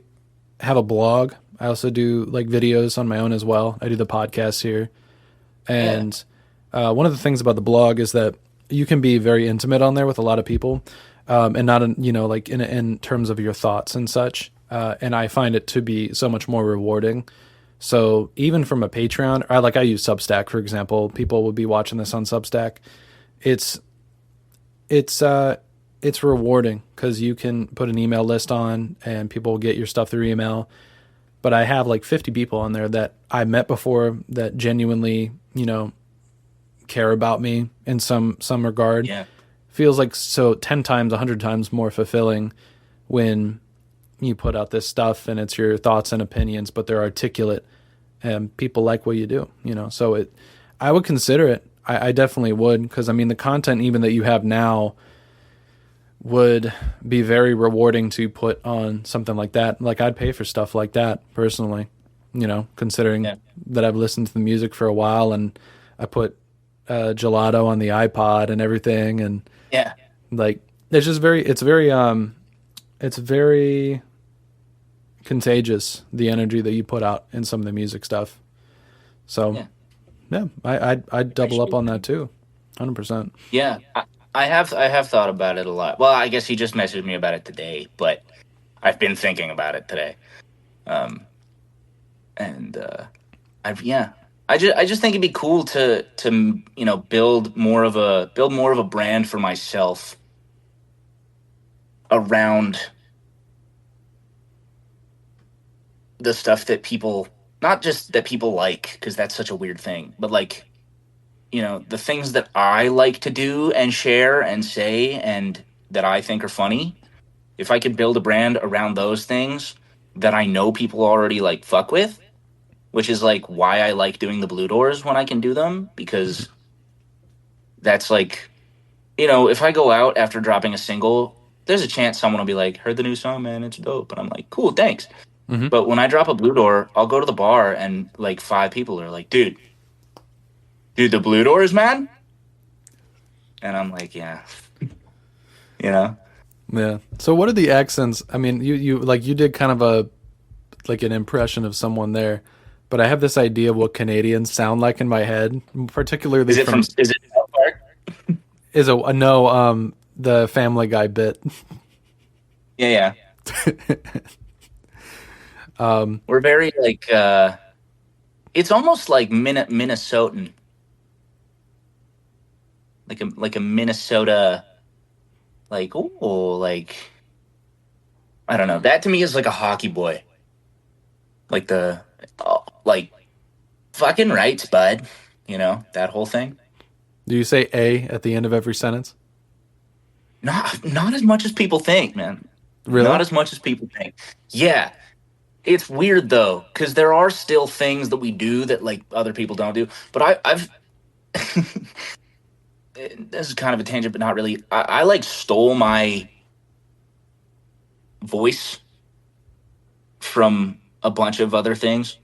have a blog. I also do like videos on my own as well. I do the podcast here. And one of the things about the blog is that you can be very intimate on there with a lot of people, and not like in terms of your thoughts and such. And I find it to be so much more rewarding. So even from a Patreon, I use Substack, for example. People will be watching this on Substack. It's rewarding because you can put an email list on and people will get your stuff through email. But I have like 50 people on there that I met before that genuinely, care about me in some regard. Yeah. Feels like so 10 times, 100 times more fulfilling when you put out this stuff and it's your thoughts and opinions, but they're articulate and people like what you do, So I would consider it. I definitely would, because I mean the content even that you have now would be very rewarding to put on something like that. Like I'd pay for stuff like that personally, considering that I've listened to the music for a while and I put gelato on the iPod and everything. And like, it's just it's very contagious, the energy that you put out in some of the music stuff. So I'd double up on that too. 100%. Yeah. I have thought about it a lot. Well, I guess he just messaged me about it today, but I've been thinking about it today. I just think it'd be cool to build more of a brand for myself around the stuff that people, not just that people like, because that's such a weird thing, but like, the things that I like to do and share and say and that I think are funny. If I could build a brand around those things that I know people already like fuck with, which is like why I like doing the Blue Doors when I can do them, because that's like, if I go out after dropping a single, there's a chance someone will be like, heard the new song, man, it's dope. And I'm like, cool, thanks. Mm-hmm. But when I drop a Blue Door, I'll go to the bar and like 5 people are like, dude, the Blue Doors, man? And I'm like, yeah. Yeah. So what are the accents? I mean, you did kind of an impression of someone there, but I have this idea of what Canadians sound like in my head, particularly is it South Park? The Family Guy bit. Yeah. We're very like it's almost like Minnesotan. Like a Minnesota, like, oh, like, I don't know. That to me is like a hockey boy. Like like, fucking rights, bud. That whole thing. Do you say A at the end of every sentence? Not as much as people think, man. Really? Not as much as people think. Yeah. it's weird though, because there are still things that we do that like other people don't do. But I've this is kind of a tangent, but not really. I like stole my voice from a bunch of other things.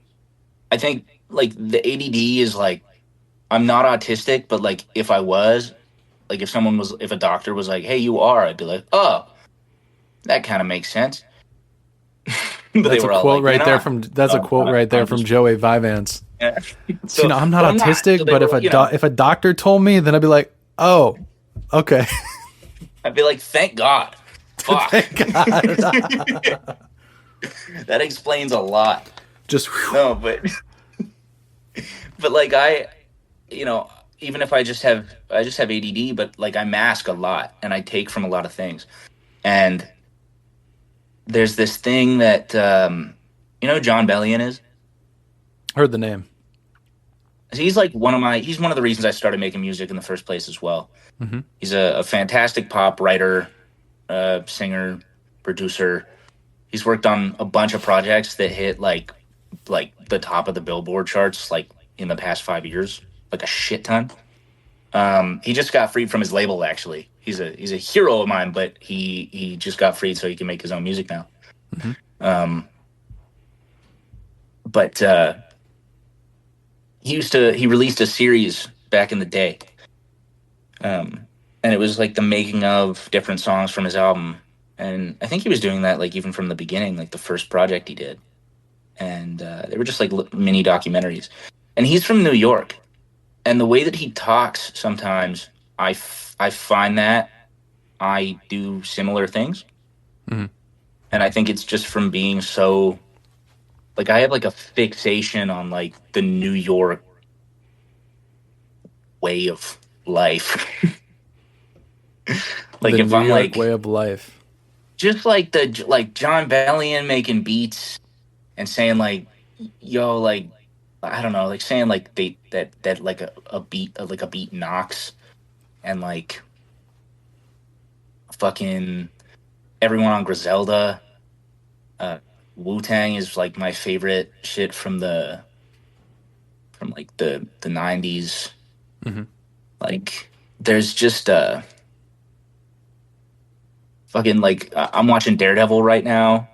I think like the ADD is like I'm not autistic, but like if I was, like if a doctor was like, "Hey, you are," I'd be like, "Oh, that kind of makes sense." But they That's a were all quote like, "You're right there not." from that's a No, quote right there I'm from just Joey Vyvanse. yeah. So, you know, I'm not But I'm not. So autistic, they but if were, if a doctor told me, then I'd be like, oh, okay. I'd be like, "Thank God." Fuck. Thank God. That explains a lot. Just No, but like you know, even if I just have ADD, but like I mask a lot and I take from a lot of things. And there's this thing that you know who John Bellion is? heard the name. He's like he's one of the reasons I started making music in the first place as well. Hmm. He's a fantastic pop writer, singer, producer. He's worked on a bunch of projects that hit like the top of the Billboard charts like in the past 5 years, like a shit ton. He just got freed from his label. Actually, he's a hero of mine, but he just got freed so he can make his own music now. Hmm. Um, but he released a series back in the day, and it was like the making of different songs from his album. And I think he was doing that like even from the beginning, like the first project he did. And they were just like mini documentaries. And he's from New York, and the way that he talks sometimes, I find that I do similar things, Hmm. and I think it's just from being so like I have like a fixation on like the New York way of life. Like The if New I'm York way like of life. just like the like John Bellion making beats and saying like yo like I don't know like saying like that like a beat like a beat knocks and like fucking everyone on Griselda. Wu Tang is like my favorite shit from like the 90s. Hmm. Like there's just fucking like I'm watching Daredevil right now.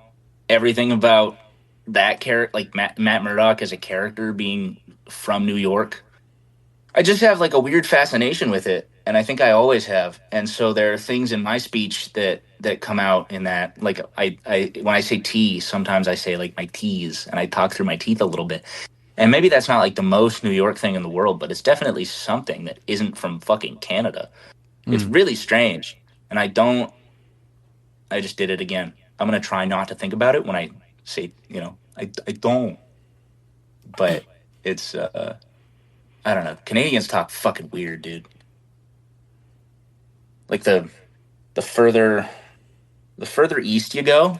Everything about that character, like Matt Murdock as a character being from New York, I just have like a weird fascination with it, and I think I always have. And so there are things in my speech that come out in that. Like I when I say tea, sometimes I say like my teas, and I talk through my teeth a little bit. And maybe that's not like the most New York thing in the world, but it's definitely something that isn't from fucking Canada. It's Mm. really strange, and I don't. I just did it again. I'm gonna try not to think about it when I say, you know, I don't. But it's I don't know. Canadians talk fucking weird, dude. Like the further the further east you go,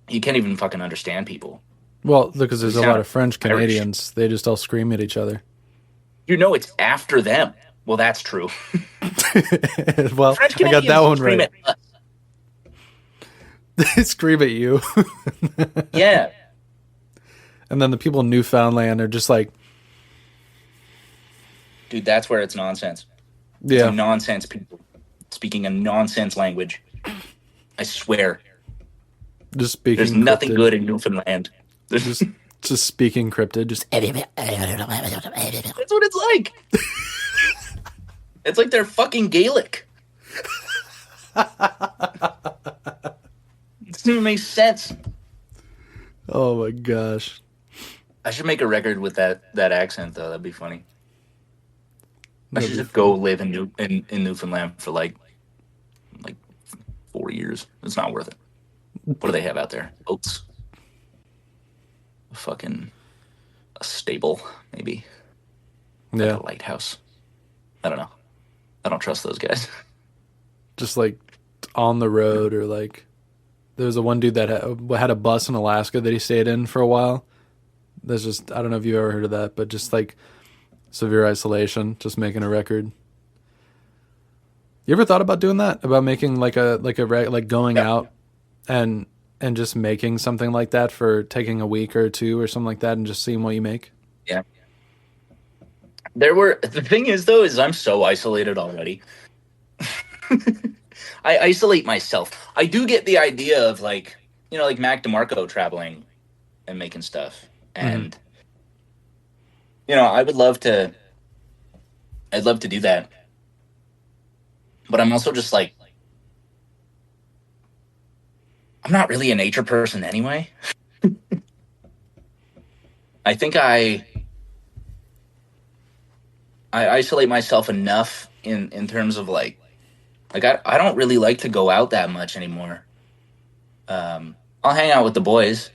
you can't even fucking understand people. Well, because We there's a lot sound of French Irish. Canadians. They just all scream at each other. You know it's after them. Well, that's true. Well, French I got that Canadians one scream right. at us. They scream at you. Yeah. And then the people in Newfoundland are just like, Dude, that's where it's nonsense. It's a yeah, nonsense people speaking a nonsense language. I swear. just There's speaking nothing cryptid. good in Newfoundland. Just just speaking cryptid. Just That's what it's like. It's like they're fucking Gaelic. It doesn't even make sense. oh my gosh. I should make a record with that accent though. That'd be funny. I That'd should be just go live in Newfoundland for like 4 years. It's not worth it. What do they have out there? Boats. Fucking a stable, maybe. Like yeah. a lighthouse. I don't know. I don't trust those guys. Just like on the road, or like there was a one dude that had a bus in Alaska that he stayed in for a while. There's just, I don't know if you've ever heard of that, but just like severe isolation, just making a record. You ever thought about doing that? About making like like going Yeah. out and and just making something like that for taking a week or two or something like that and just seeing what you make? Yeah. The thing is though, is I'm so isolated already. I isolate myself. I do get the idea of like, like Mac DeMarco traveling and making stuff. And, I'd love to do that. But I'm also just like, I'm not really a nature person anyway. I think I isolate myself enough in terms of like I don't really like to go out that much anymore. I'll hang out with the boys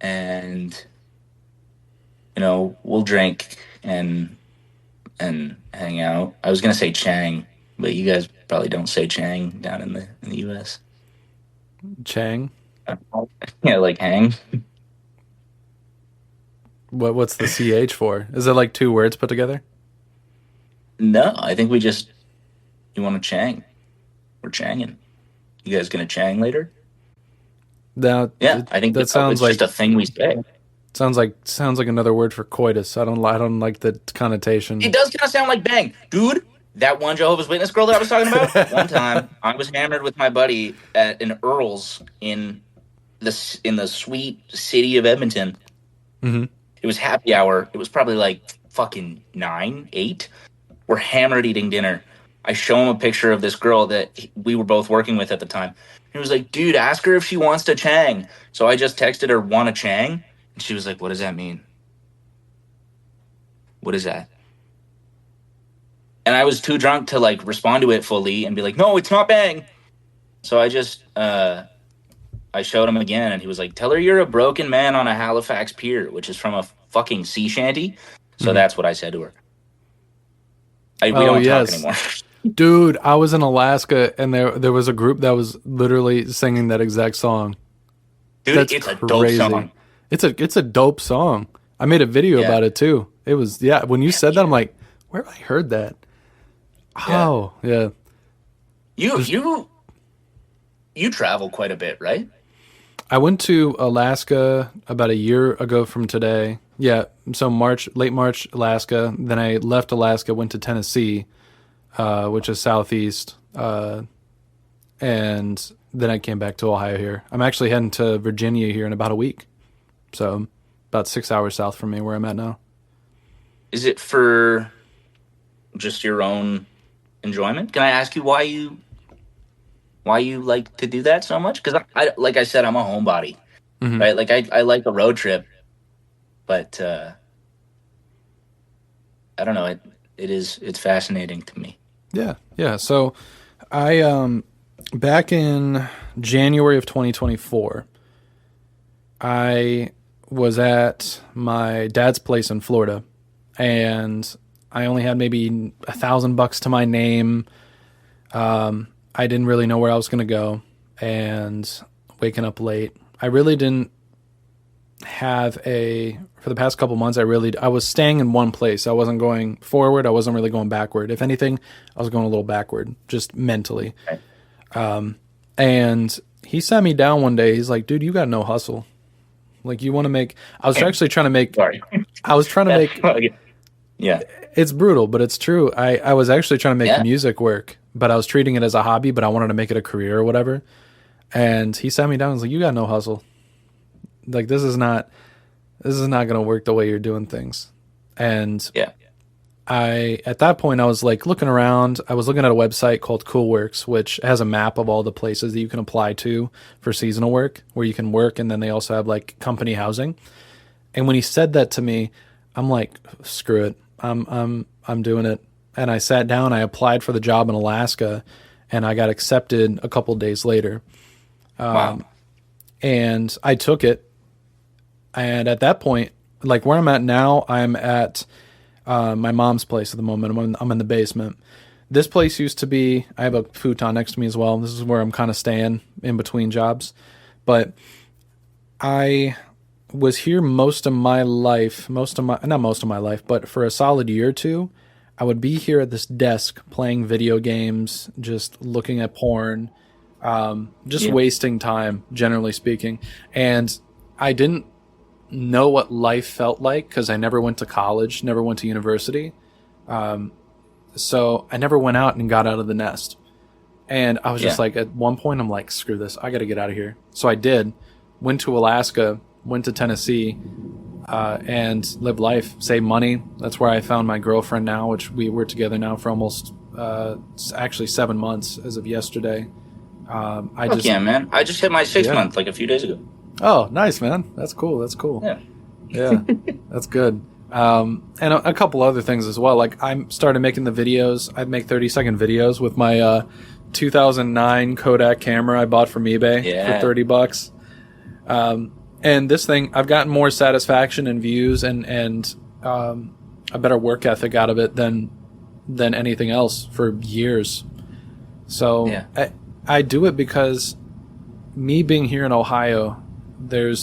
and we'll drink and hang out. I was gonna say Chang, but you guys probably don't say Chang down in the US. Chang? Yeah, like hang. What's the CH for? Is it like two words put together? No, I think you want to Chang. We're Changing. You guys gonna Chang later? Now, Yeah, I think that sounds it's like just a thing we say. sounds like another word for coitus. I don't like the connotation. It does kind of sound like bang, dude. That one Jehovah's Witness girl that I was talking about. One time, I was hammered with my buddy at an Earl's in the sweet city of Edmonton. Mm-hmm. It was happy hour. It was probably like fucking 9, 8. We're hammered eating dinner. I show him a picture of this girl that we were both working with at the time. He was like, dude, ask her if she wants to Chang. So I just texted her, want to Chang? And she was like, what does that mean? What is that? And I was too drunk to like respond to it fully and be like, no, it's not bang. So I just, I showed him again and he was like, tell her you're a broken man on a Halifax pier, which is from a fucking sea shanty. So that's what I said to her. We don't talk anymore. Dude, I was in Alaska and there was a group that was literally singing that exact song. Dude, That's it's crazy. a dope song. It's a dope song. I made a video about it too. It was when you said that I'm like, where have I heard that? Oh, yeah. You travel quite a bit, right? I went to Alaska about a year ago from today. Yeah, so late March, Alaska. Then I left Alaska, went to Tennessee, which is southeast, and then I came back to Ohio here. I'm actually heading to Virginia here in about a week, so about 6 hours south from me where I'm at now. Is it for just your own enjoyment? Can I ask you why you like to do that so much? Because I like I said, I'm a homebody, right? Like I like a road trip, but I don't know. It's fascinating to me. Yeah. So I back in January of 2024, I was at my dad's place in Florida, and I only had maybe $1,000 to my name. I didn't really know where I was going to go, and waking up late. I really didn't have for the past couple months, I was staying in one place. I wasn't going forward. I wasn't really going backward. If anything, I was going a little backward, just mentally. Okay. And he sat me down one day. He's like, dude, you got no hustle. Like, you want to make, I was actually trying to make, I was trying to make, yeah, it's brutal, but it's true. I was actually trying to make music work, but I was treating it as a hobby, but I wanted to make it a career or whatever. And he sat me down and was like, you got no hustle. Like, this is not going to work the way you're doing things. And at that point, I was like looking around. I was looking at a website called Coolworks, which has a map of all the places that you can apply to for seasonal work, where you can work. And then they also have like company housing. And when he said that to me, I'm like, screw it. I'm doing it. And I sat down, I applied for the job in Alaska, and I got accepted a couple days later. Wow. And I took it. And at that point, like where I'm at now, I'm at my mom's place at the moment. I'm in the basement. This place used to be, I have a futon next to me as well. This is where I'm kind of staying in between jobs. But I was here not most of my life, but for a solid year or two, I would be here at this desk playing video games, just looking at porn, just wasting time, generally speaking. And I didn't know what life felt like because I never went to college, never went to university. So I never went out and got out of the nest. And I was just like, at one point, I'm like, screw this. I got to get out of here. So I did. Went to Alaska, went to Tennessee, and lived life, saved money. That's where I found my girlfriend now, which we're together now for almost, actually 7 months as of yesterday. Yeah, man. I just hit my 6th month like a few days ago. Oh, nice, man. That's cool. Yeah, that's good. And a couple other things as well. Like I started making the videos. I'd make 30-second videos with my 2009 Kodak camera I bought from eBay for $30. And this thing, I've gotten more satisfaction and views and a better work ethic out of it than anything else for years. So I do it because me being here in Ohio, I'm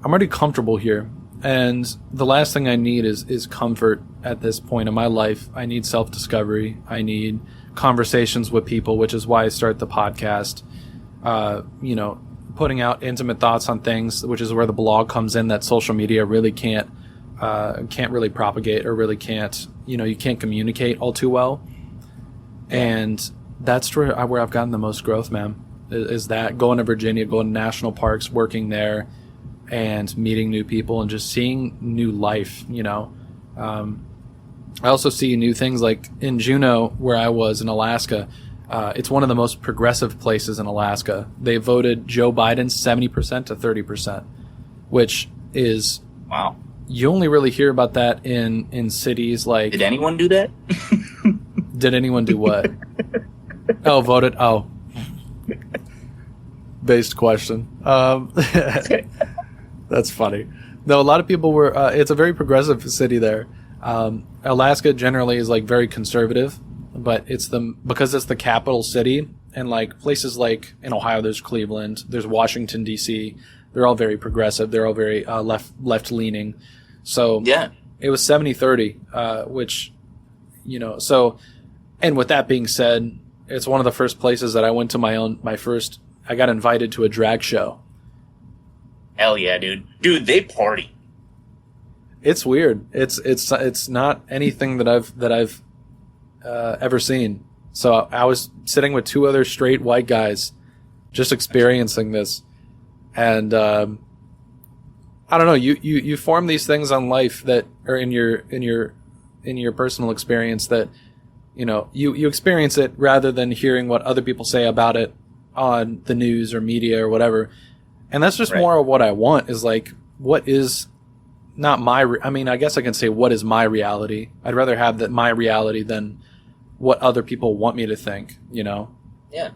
already comfortable here. And the last thing I need is comfort at this point in my life. I need self-discovery. I need conversations with people, which is why I start the podcast. Putting out intimate thoughts on things, which is where the blog comes in, that social media really can't really propagate, or really can't, you can't communicate all too well. And that's where I've gotten the most growth, man, is that going to Virginia, going to national parks, working there, and meeting new people and just seeing new life, I also see new things like in Juneau, where I was in Alaska. It's one of the most progressive places in Alaska. They voted Joe Biden 70% to 30%, which is... Wow. You only really hear about that in cities like... Did anyone do that? Did anyone do what? Oh, voted? Oh. Based question. That's funny. No, a lot of people were... it's a very progressive city there. Alaska generally is like very conservative, but because it's the capital city, and like places like in Ohio, there's Cleveland, there's Washington, D.C., they're all very progressive. They're all very left-leaning. So it was 70-30, which, so, and with that being said, it's one of the first places that I went to I got invited to a drag show. Hell yeah, dude. Dude, they party. It's weird. It's not anything that I've ever seen. So I was sitting with 2 other straight white guys just experiencing this. And I don't know, you form these things on life that are in your personal experience that you experience it rather than hearing what other people say about it on the news or media or whatever. And that's just more of what I want, is like, what is not I guess I can say what is my reality. I'd rather have my reality than what other people want me to think, Yeah.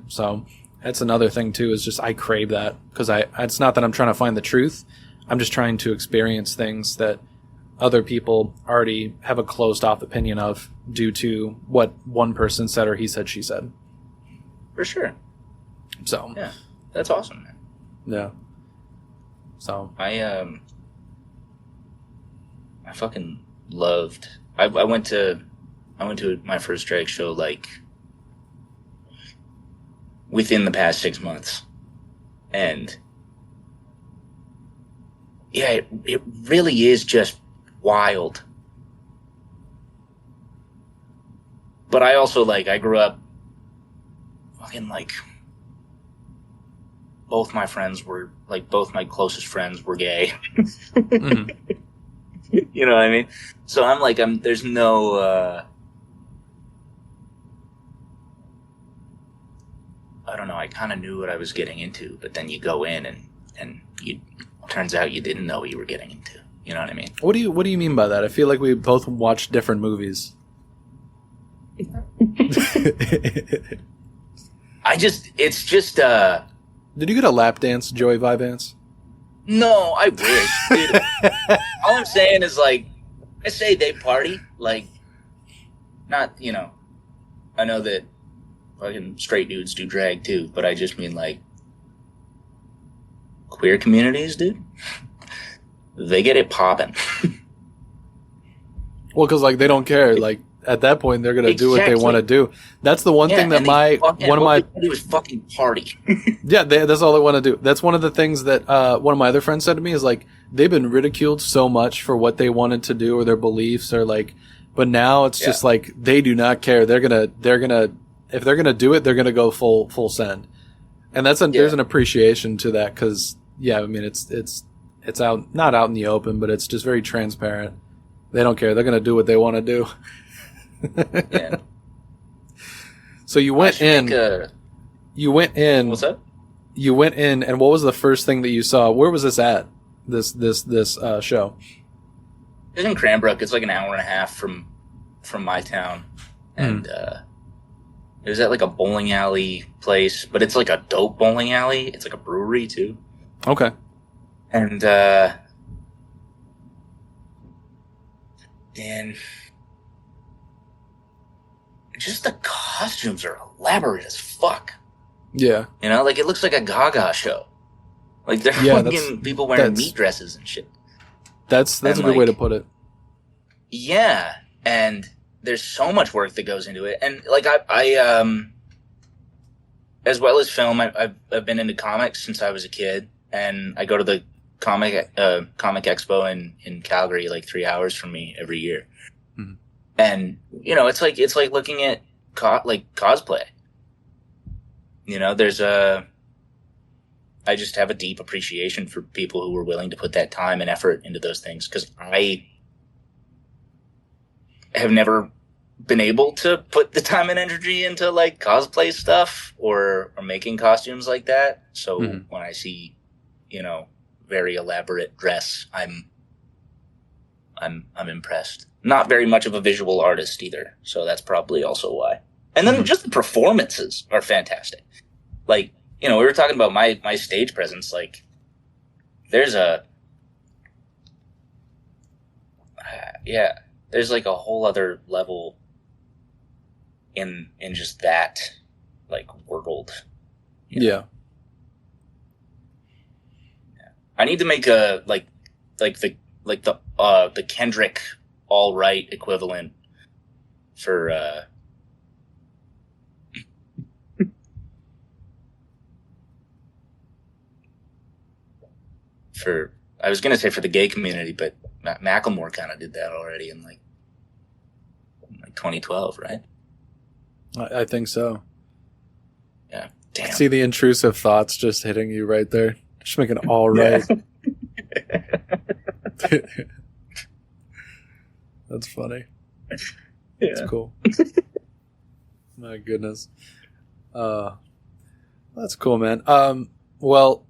So that's another thing too, is just I crave that, because it's not that I'm trying to find the truth. I'm just trying to experience things that other people already have a closed off opinion of due to what one person said or he said, she said. For sure. So yeah, that's awesome, man. Yeah. So I fucking loved. I went to my first drag show like within the past 6 months, and yeah, it really is just wild. But I also I grew up fucking both my friends were both my closest friends were gay. Mm-hmm. You know what I mean? So I'm there's no I don't know, I kind of knew what I was getting into, but then you go in and turns out you didn't know what you were getting into. You know what I mean? What do you mean by that? I feel like we both watched different movies. It's just Did you get a lap dance, Joey Vyvanse? No, I wish, dude. All I'm saying is I say they party, not, I know that fucking straight dudes do drag too, but I just mean queer communities, dude. They get it popping. Well, because they don't care. at that point they're gonna do what they want to do. That's the one thing that one of my do is fucking party. yeah, that's all they want to do. That's one of the things that one of my other friends said to me is like they've been ridiculed so much for what they wanted to do or their beliefs or like, but now it's just like they do not care. They're gonna if they're gonna do it, they're gonna go full send, and there's an appreciation to that because I mean it's out not out in the open, but it's just very transparent. They don't care. They're gonna do what they want to do. Yeah. So you went in. You went in. What's that? You went in, and what was the first thing that you saw? Where was this at? This show. It's in Cranbrook. It's like an hour and a half from my town, and it was at like a bowling alley place, but it's like a dope bowling alley. It's like a brewery too. Okay. And just the costumes are elaborate as fuck. Yeah. You know, like it looks like a Gaga show. Like they're fucking people wearing meat dresses and shit. That's a good way to put it. Yeah, and there's so much work that goes into it, and like I as well as film, I've been into comics since I was a kid, and I go to the comic expo in Calgary, like 3 hours from me every year. Mm-hmm. And you know, it's like looking at cosplay. You know, I just have a deep appreciation for people who were willing to put that time and effort into those things, because I have never been able to put the time and energy into like cosplay stuff or making costumes like that. So when I see, you know, very elaborate dress, I'm impressed. Not very much of a visual artist either, so that's probably also why. And then just the performances are fantastic. Like, you know, we were talking about my stage presence. Like, there's like a whole other level in just that, like, world. Yeah. I need to make a the Kendrick All Right equivalent for I was gonna say for the gay community, but Macklemore kind of did that already in like 2012, right? I think so. Yeah. Damn. I see the intrusive thoughts just hitting you right there. Just making it all right. That's funny. Yeah. That's cool. My goodness. That's cool, man. Well,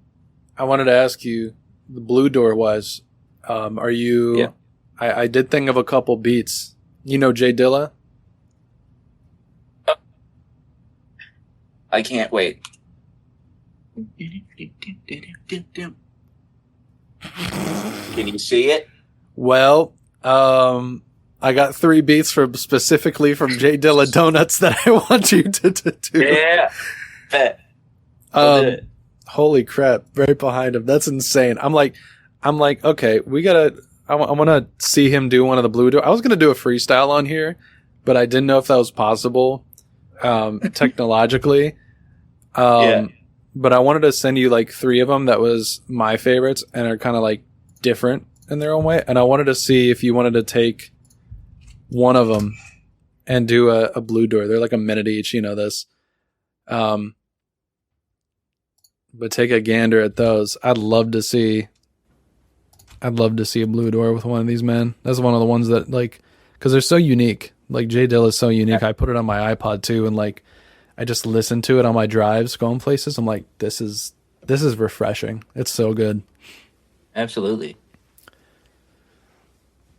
I wanted to ask you, the Blue Door wise, are you? Yeah. I did think of a couple beats. You know Jay Dilla? I can't wait. Can you see it? Well, I got 3 beats specifically from Jay Dilla Donuts that I want you to do. Yeah. Bet. Holy crap! Right behind him. That's insane. I'm like, okay, I want to see him do one of the Blue Door. I was gonna do a freestyle on here, but I didn't know if that was possible, technologically. But I wanted to send you like 3 of them that was my favorites and are kind of like different in their own way. And I wanted to see if you wanted to take one of them and do a Blue Door. They're like a minute each, you know this. But take a gander at those. I'd love to see a Blue Door with one of these, man. That's one of the ones that, like, because they're so unique. Like, Jay Dill is so unique. I put it on my iPod too, and like, I just listen to it on my drives going places. I'm like, this is refreshing. It's so good. Absolutely.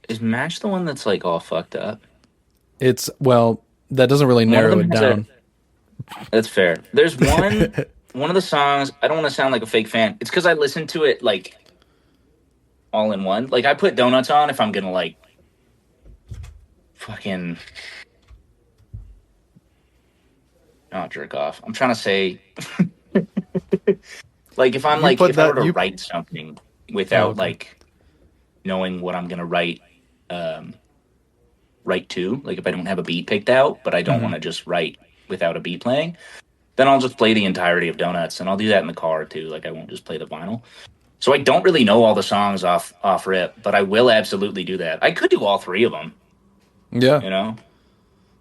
Is Match the one that's like all fucked up? It's, well, that doesn't really narrow it down. That's fair. There's one. One of the songs, I don't want to sound like a fake fan. It's because I listen to it, like, all in one. Like, I put Donuts on if I'm going to, like, fucking not jerk off. I'm trying to say, like, if I'm, like, if I were to write something without, like, knowing what I'm going to write, write to, like if I don't have a beat picked out, but I don't want to just write without a beat playing, then I'll just play the entirety of Donuts, and I'll do that in the car too. Like I won't just play the vinyl. So I don't really know all the songs off rip, but I will absolutely do that. I could do all three of them. Yeah. You know?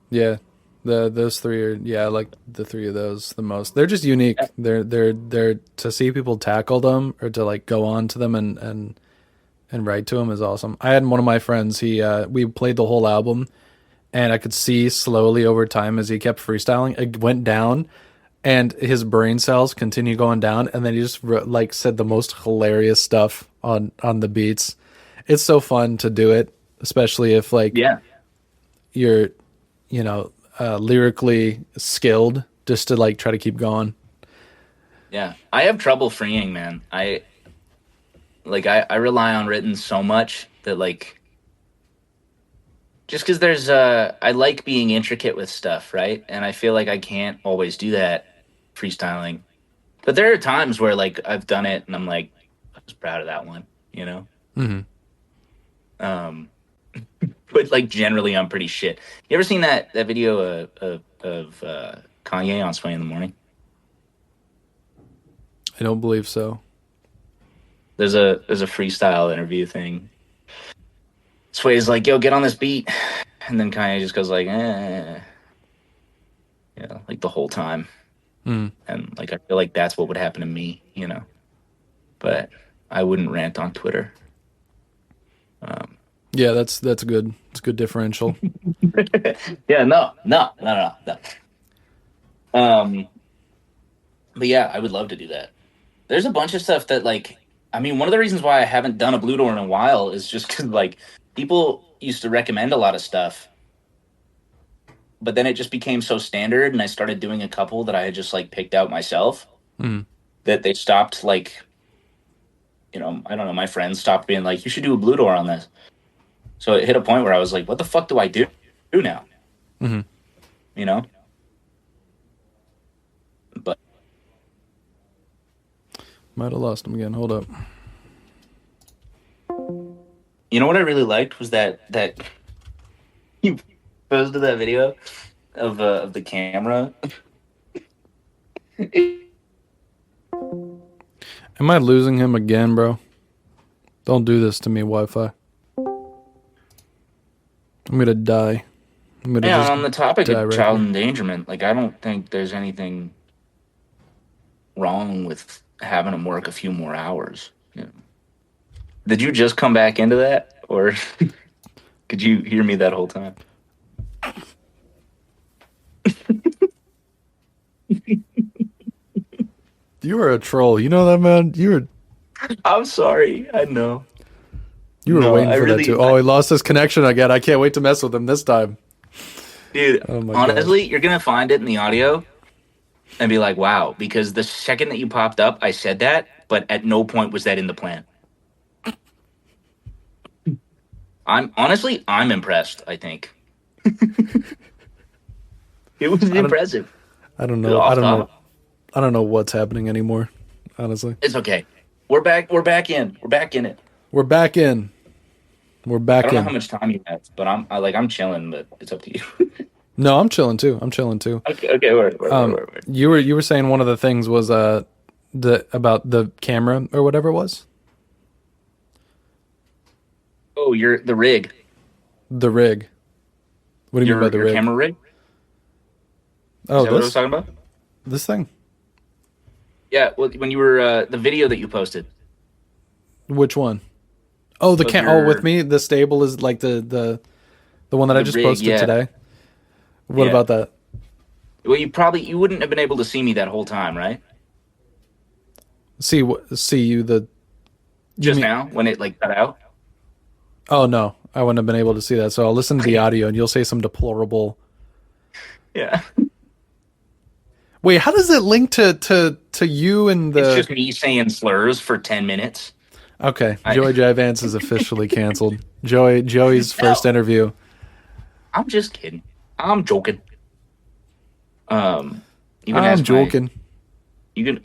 Yeah. Those three are, yeah, I like the three of those the most. They're just unique. Yeah. They're to see people tackle them or to like go on to them and write to them is awesome. I had one of my friends, we played the whole album and I could see slowly over time as he kept freestyling, it went down and his brain cells continue going down, and then he just like said the most hilarious stuff on the beats. It's so fun to do it, especially if like you're, you know, lyrically skilled, just to like try to keep going. Yeah, I have trouble freeing, man. I rely on written so much that like, just because there's I like being intricate with stuff, right? And I feel like I can't always do that freestyling. But there are times where like I've done it and I'm like, I was proud of that one, you know? But like generally I'm pretty shit. You ever seen that video of Kanye on Sway in the Morning? I don't believe so. There's a freestyle interview thing. Sway's like, yo, get on this beat. And then Kanye just goes like, yeah, like the whole time. And like I feel like that's what would happen to me, you know. But I wouldn't rant on Twitter. Yeah, that's good. It's a good differential. Yeah, no. But yeah, I would love to do that. There's a bunch of stuff that like, I mean, one of the reasons why I haven't done a Blue Door in a while is just because like people used to recommend a lot of stuff, but then it just became so standard, and I started doing a couple that I had just like picked out myself that they stopped like, you know, I don't know, my friends stopped being like, you should do a Blue Door on this. So it hit a point where I was like, what the fuck do I do now? You know? But might have lost him again. Hold up. you know what I really liked was that you posted that video of the camera. Am I losing him again, bro? Don't do this to me, Wi-Fi. I'm gonna die. On the topic of child here. endangerment, like I don't think there's anything wrong with having them work a few more hours. You know? Did you just come back into that, or could you hear me that whole time? You were a troll. You know that, man? I'm sorry. I know. You were waiting for that too. Oh, he lost his connection again. I can't wait to mess with him this time. Dude, honestly, you're going to find it in the audio and be like, wow, because the second that you popped up, I said that, but at no point was that in the plan. I'm impressed, I think. It was impressive. I don't know. I don't know what's happening anymore, honestly. It's okay. We're back in it. We're back in. I don't know how much time you have, but I'm chilling, but it's up to you. No, I'm chilling too. Okay, word. You were saying one of the things was about the camera or whatever it was? Oh, the rig. The rig. What do you mean by the rig? Camera rig? Oh, is that what I was talking about? This thing? Yeah, well, when you were the video that you posted. Which one? Oh, the Oh, with me, the stable is like the one that I just posted today. What about that? Well, you wouldn't have been able to see me that whole time, right? See you now when it like cut out. Oh no, I wouldn't have been able to see that. So I'll listen to the audio, and you'll say some deplorable. Yeah. Wait, how does it link to you and the? It's just me saying slurs for 10 minutes. Okay, Joey Vyvanse is officially canceled. Joey's first interview. I'm just kidding. I'm joking. I'm joking.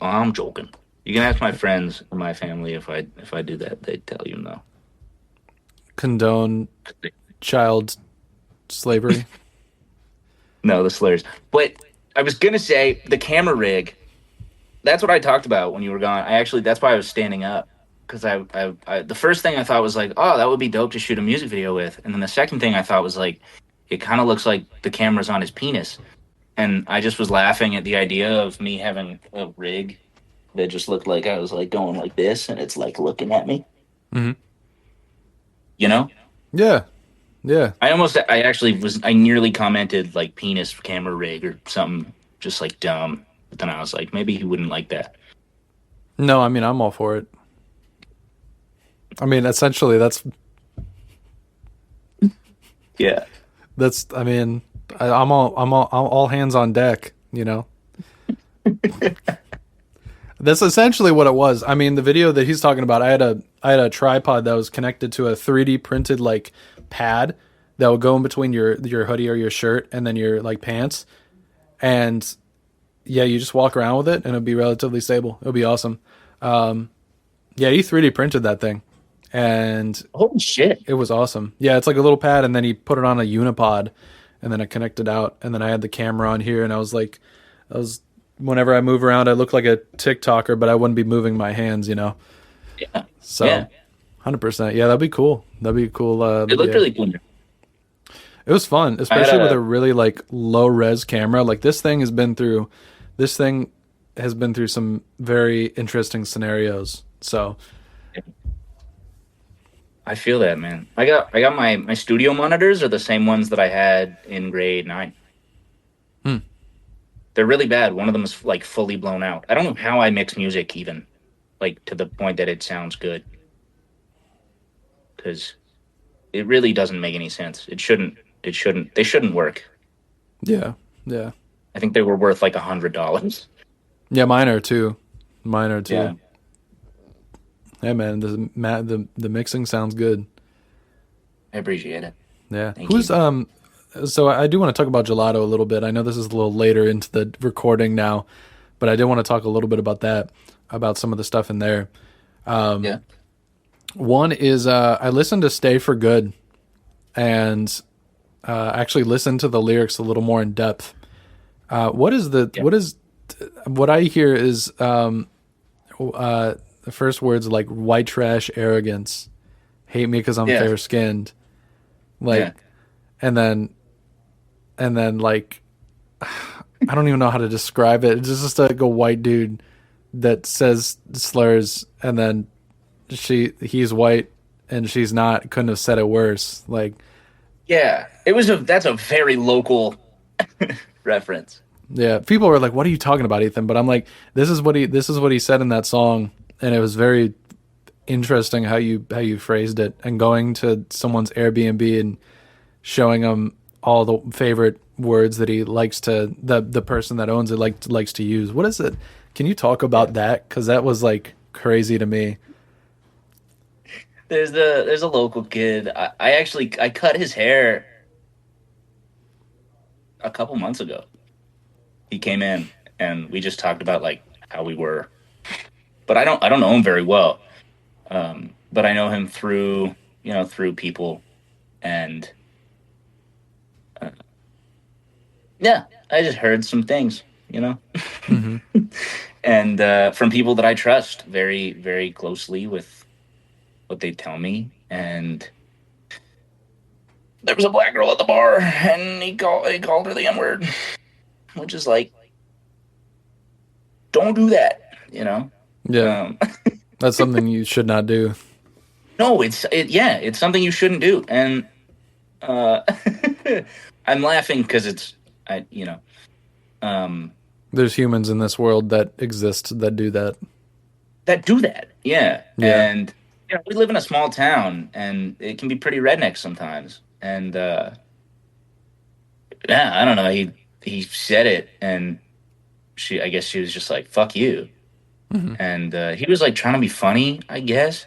I'm joking. You can ask my friends or my family if I do that. They'd tell you no. Condone child slavery. No, the slurs. But I was gonna say the camera rig. That's what I talked about when you were gone. That's why I was standing up because the first thing I thought was like, oh, that would be dope to shoot a music video with, and then the second thing I thought was like, it kind of looks like the camera's on his penis, and I just was laughing at the idea of me having a rig that just looked like I was like going like this, and it's like looking at me. Hmm. You know? Yeah, yeah. I nearly commented like penis camera rig or something just like dumb. But then I was like, maybe he wouldn't like that. No, I mean I'm all for it. I mean, essentially, Yeah. that's. I mean, I'm all hands on deck. You know, that's essentially what it was. I mean, the video that he's talking about, I had a tripod that was connected to a 3D printed like pad that would go in between your hoodie or your shirt and then your like pants, and yeah, you just walk around with it and it'll be relatively stable. It'll be awesome. Yeah, he 3D printed that thing, and Holy shit. it was awesome. Yeah, it's like a little pad, and then he put it on a unipod, and then it connected out, and then I had the camera on here, and I was like, I was whenever I move around, I look like a TikToker, but I wouldn't be moving my hands, you know. Yeah. So, Yeah. 100%. Yeah, that'd be cool. That'd be a cool. It looked yeah. really cool. It was fun, especially with a really like low res camera. Like this thing has been through some very interesting scenarios. So, I feel that, man. I got my studio monitors are the same ones that I had in grade 9. hmm. They're really bad. One of them is like fully blown out. I don't know how I mix music even, like to the point that it sounds good. Because it really doesn't make any sense. It shouldn't. They shouldn't work. Yeah, yeah, I think they were worth like $100. yeah. Mine are too. Mine are too. Yeah. Hey man, the mixing sounds good. I appreciate it. Yeah. Thank Who's you. So I do want to talk about gelato a little bit. I know this is a little later into the recording now, but I did want to talk a little bit about that, about some of the stuff in there. Yeah. One is I listened to Stay for Good and actually listened to the lyrics a little more in depth. Yeah. What I hear is the first words like white trash arrogance, hate me because I'm Yeah. fair skinned, like, Yeah. and then like I don't even know how to describe it. It's just like a white dude that says slurs, and then he's white and she's not. Couldn't have said it worse. Like, Yeah. That's a very local reference. yeah, people were like, "What are you talking about, Ethan?" But I'm like, this is what he said in that song, and it was very interesting how you phrased it, and going to someone's Airbnb and showing them all the favorite words that he likes to the person that owns it likes to use. What is it? Can you talk about that? Because that was like crazy to me. There's a local kid. I cut his hair a couple months ago. He came in and we just talked about like how we were, but I don't know him very well. But I know him through people, and yeah, I just heard some things, Hmm. and from people that I trust very, very closely with what they tell me. And there was a black girl at the bar, and he called her the N-word, which is like, don't do that. Yeah, that's something you should not do. No, it's something you shouldn't do, and I'm laughing because There's humans in this world that exist that do that. that do that, yeah. Yeah. And we live in a small town, and it can be pretty redneck sometimes, and yeah, I don't know. He said it, and I guess she was just like, "Fuck you," Hmm. and he was like trying to be funny, I guess.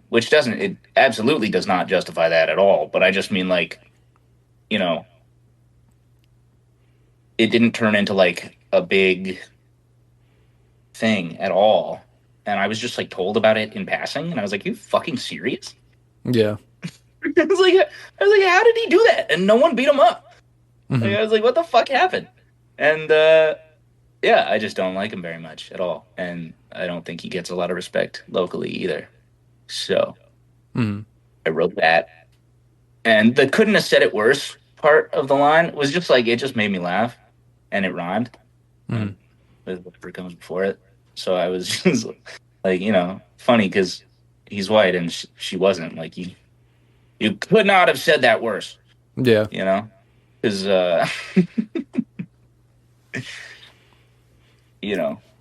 Which it absolutely does not justify that at all. But I just mean like, it didn't turn into like a big thing at all. And I was just like told about it in passing, and I was like, "You fucking serious?" Yeah. I was like, how did he do that? And no one beat him up. Like, Hmm. I was like, what the fuck happened? And yeah, I just don't like him very much at all, and I don't think he gets a lot of respect locally either. So Hmm. I wrote that, and the couldn't have said it worse part of the line was just like it just made me laugh, and it rhymed, Hmm. and with whatever comes before it. So I was just like, funny because he's white and she wasn't. Like you could not have said that worse, Yeah. you know, because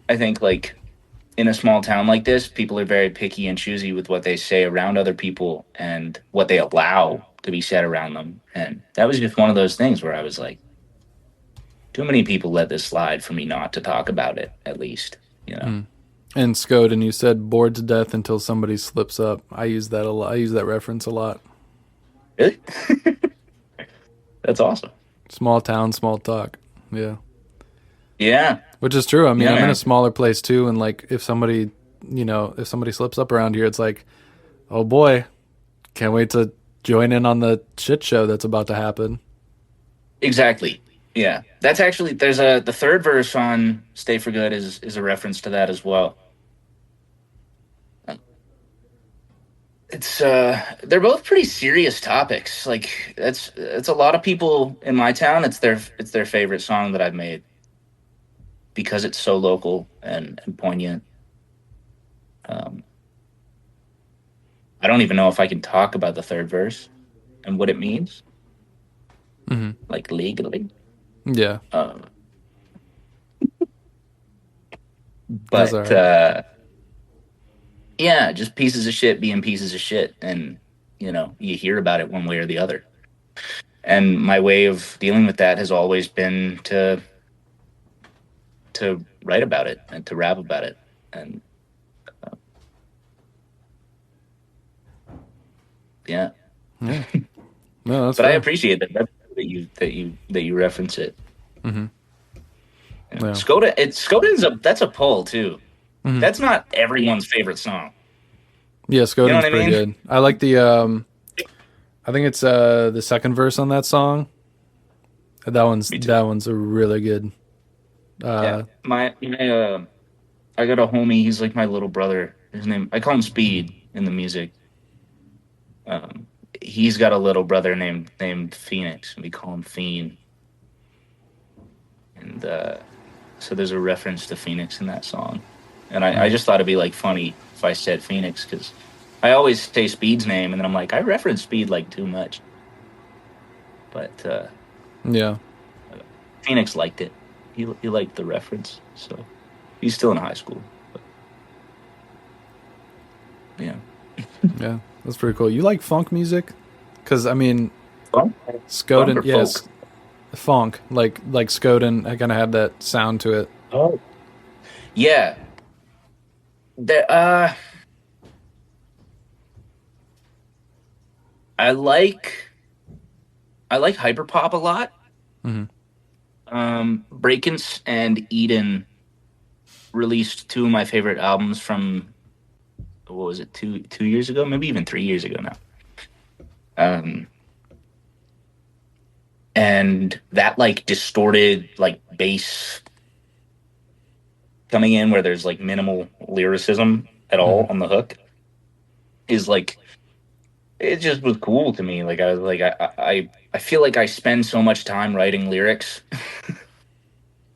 I think like in a small town like this, people are very picky and choosy with what they say around other people and what they allow to be said around them. And that was just one of those things where I was like, too many people let this slide for me not to talk about it, at least, you know. Mm. And Skoden, you said bored to death until somebody slips up. I use that a lot. I use that reference a lot. Really? That's awesome. Small town, small talk. Yeah. Yeah. Which is true. I mean, Yeah, I'm in a man. smaller place too, and like if somebody slips up around here, it's like, oh boy, can't wait to join in on the shit show that's about to happen. Exactly. Yeah. That's actually the third verse on Stay for Good is a reference to that as well. It's they're both pretty serious topics. Like that's a lot of people in my town. It's their favorite song that I've made because it's so local and poignant. Um, I don't even know if I can talk about the third verse and what it means, Hmm. like legally. Yeah, Um, that's all but right. yeah, just pieces of shit being pieces of shit, and you hear about it one way or the other. And my way of dealing with that has always been to write about it and to rap about it. And yeah, Yeah, no, that's but I fair. appreciate that you reference it. Hmm. Yeah. That's a poll too. Hmm. That's not everyone's favorite song. Yeah, You know what Skoden's I pretty mean? good. I like I think it's the second verse on that song. That one's Me too. that one's a really good. Yeah, Uh, I got a homie. He's like my little brother. His name I call him Speed in the music. Um, he's got a little brother named Phoenix, and we call him Fiend. And so there's a reference to Phoenix in that song, and I mm, just thought it'd be like funny if I said Phoenix because I always say Speed's name, and then I'm like I reference Speed like too much, but yeah. Phoenix liked it. He liked the reference, so he's still in high school. But yeah, Yeah, that's pretty cool. You like funk music? Because I mean, funk, funk Skoden, or folk. yes, funk. Like Skoden, I kind of have that sound to it. Oh, yeah. There, I like I like hyperpop a lot. Hmm. Breakins and Eden released two of my favorite albums from what was it, 2 years ago, maybe even 3 years ago now. Um, and that like distorted like bass coming in where there's like minimal lyricism at all Hmm. on the hook is like it just was cool to me. Like I was like I feel like I spend so much time writing lyrics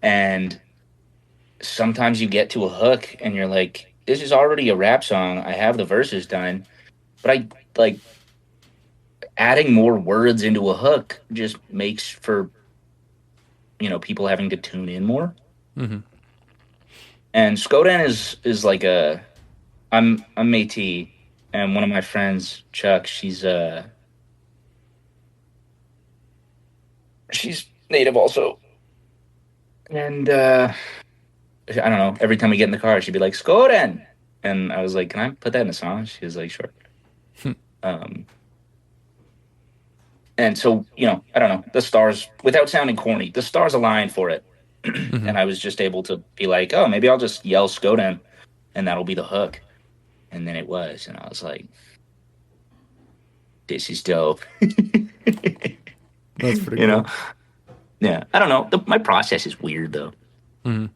and sometimes you get to a hook and you're like, this is already a rap song. I have the verses done, but I like adding more words into a hook just makes for people having to tune in more. Hmm. And Skodan is like I'm Métis, and one of my friends, Chuck, she's native also, and I don't know. Every time we get in the car, she'd be like Skodan, and I was like, can I put that in a song? She was like, sure. Um, And so, I don't know, the stars, without sounding corny, the stars aligned for it. Hmm. And I was just able to be like, oh, maybe I'll just yell Skodan and that'll be the hook. And then it was. And I was like, this is dope. That's pretty You know? cool. Yeah. I don't know. My process is weird though. Mhm.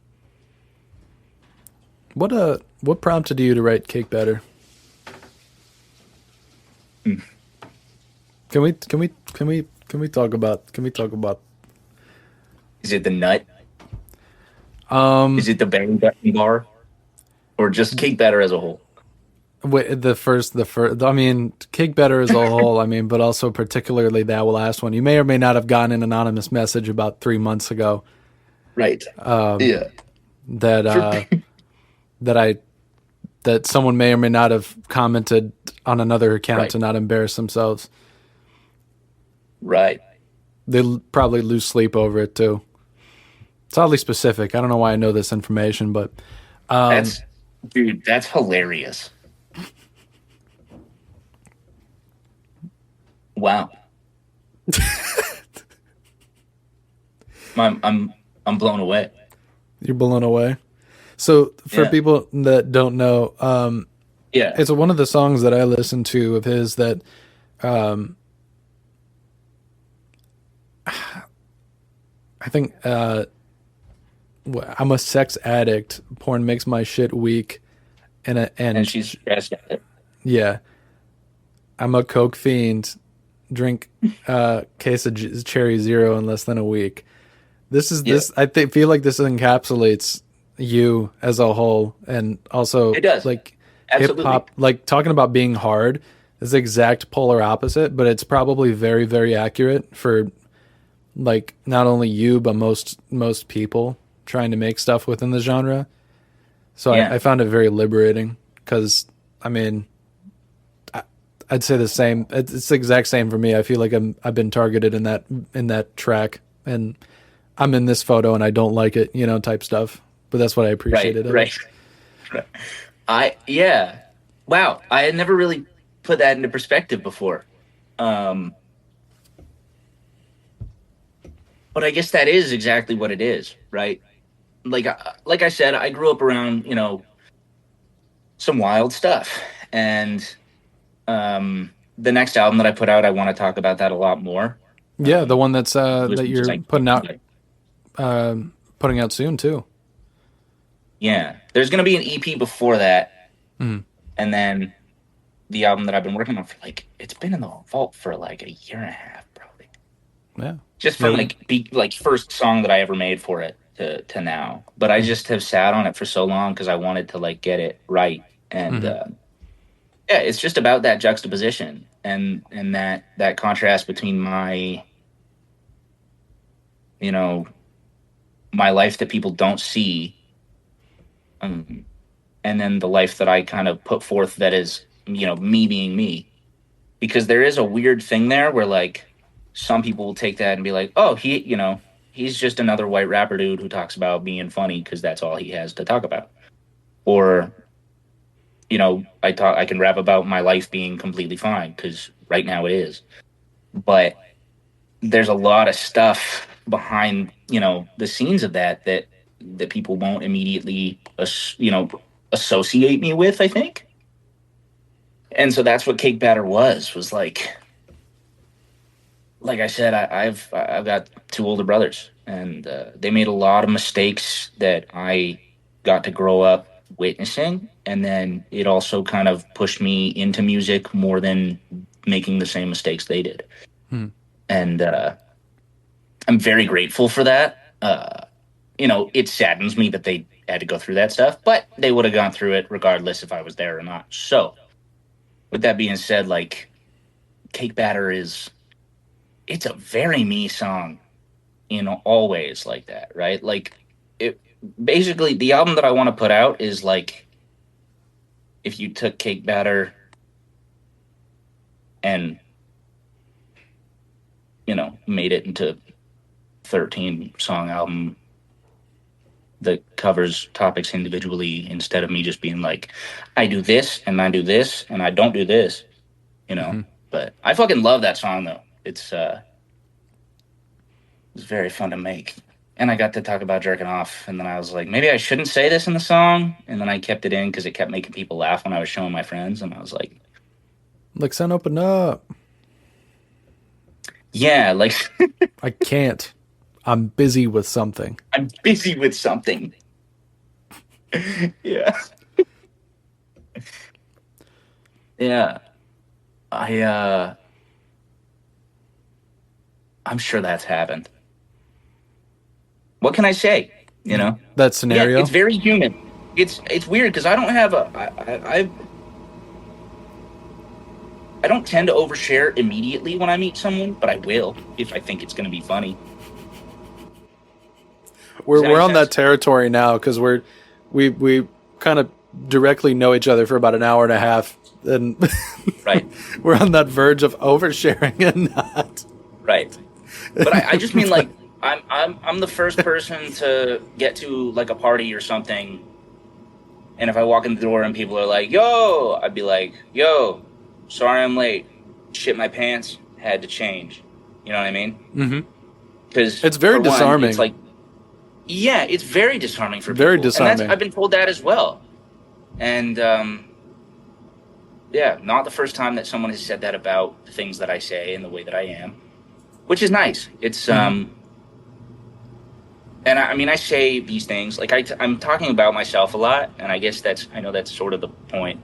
What prompted you to write Cake Batter? Mm. Can we talk about Is it the nut? um Is it the berry button bar? Or just cake batter as a whole? wait, the first I mean Cake Batter as a whole, I mean, but also particularly that last one. You may or may not have gotten an anonymous message about 3 months ago Right. Yeah. that For, that I that someone may or may not have commented on another account right. to not embarrass themselves. Right. They probably lose sleep over it too. It's oddly specific. I don't know why I know this information, but That's dude, that's hilarious. Wow. I'm blown away. you're blown away. So for Yeah. people that don't know, Yeah. it's one of the songs that I listen to of his that I think I'm a sex addict. Porn makes my shit weak, And and she's stressed at it. yeah, I'm a coke fiend. Drink case of cherry zero in less than a week. This is Yeah. this. Feel like this encapsulates you as a whole, and also It does. like hip Absolutely. hop. Like talking about being hard is the exact polar opposite, but it's probably very very accurate for like not only you but most people trying to make stuff within the genre. So Yeah. I found it very liberating because I mean I'd say the same. It's the exact same for me. I feel like I've been targeted in that track, and I'm in this photo and I don't like it, type stuff. But that's what I Right. appreciated of it. Right. Right. Yeah. Wow. I had never really put that into perspective before. Um but I guess that is exactly what it is, right? Like I said, I grew up around, some wild stuff. And the next album that I put out, I want to talk about that a lot more. Yeah, the one that's As that much as you're I can. putting out soon too. Yeah. There's going to be an EP before that. Mhm. And then the album that I've been working on for it's been in the vault for like a year and a half, probably. Yeah, Just yeah, from first song that I ever made for it to now. But I just have sat on it for so long because I wanted to get it right. And hmm yeah, it's just about that juxtaposition and that contrast between you know, my life that people don't see, um, and then the life that I kind of put forth that is, me being me. Because there is a weird thing there where some people will take that and be like, oh, he's just another white rapper dude who talks about being funny because that's all he has to talk about. Or, I can rap about my life being completely fine because right now it is. But there's a lot of stuff behind, the scenes of that people won't immediately, associate me with, I think. And so that's what Cake Batter was like I said, I've got two older brothers, and they made a lot of mistakes that I got to grow up witnessing, and then it also kind of pushed me into music more than making the same mistakes they did. Hmm. And I'm very grateful for that. It saddens me that they had to go through that stuff, but they would have gone through it regardless if I was there or not. So, with that being said, Cake Batter it's a very me song in all ways like that, right? It basically the album that I want to put out is if you took Cake Batter and made it into 13 song album that covers topics individually instead of me just being like, I do this and I do this and I don't do this, hmm But I fucking love that song though. It's very fun to make. And I got to talk about jerking off, and then I was like, maybe I shouldn't say this in the song, and then I kept it in because it kept making people laugh when I was showing my friends, and I was like, Like, son, open up. Yeah, like I can't. I'm busy with something. I'm busy with something. Yeah. Yeah. I I'm sure that's happened. What can I say? You know? That Again, it's scenario. very human. It's weird because I don't have I don't tend to overshare immediately when I meet someone, but I will if I think it's going to be funny. Does that We're make on that sense? territory now because we kind of directly know each other for about an hour and a half, and Right. we're on that verge of oversharing and not. Right. But I just mean like I'm the first person to get to like a party or something, and if I walk in the door and people are like, "Yo," I'd be like, "Yo, sorry I'm late. Shit my pants, had to change." You know what I mean? Mm-hmm. Because It's very for one, it's disarming. like, yeah, it's very disarming for Very people, and that's disarming. I've been told that as well. And yeah, not the first time that someone has said that about the things that I say and the way that I am, which is nice. It's Mm-hmm. and I mean, I say these things like I'm talking about myself a lot, and I know that's sort of the point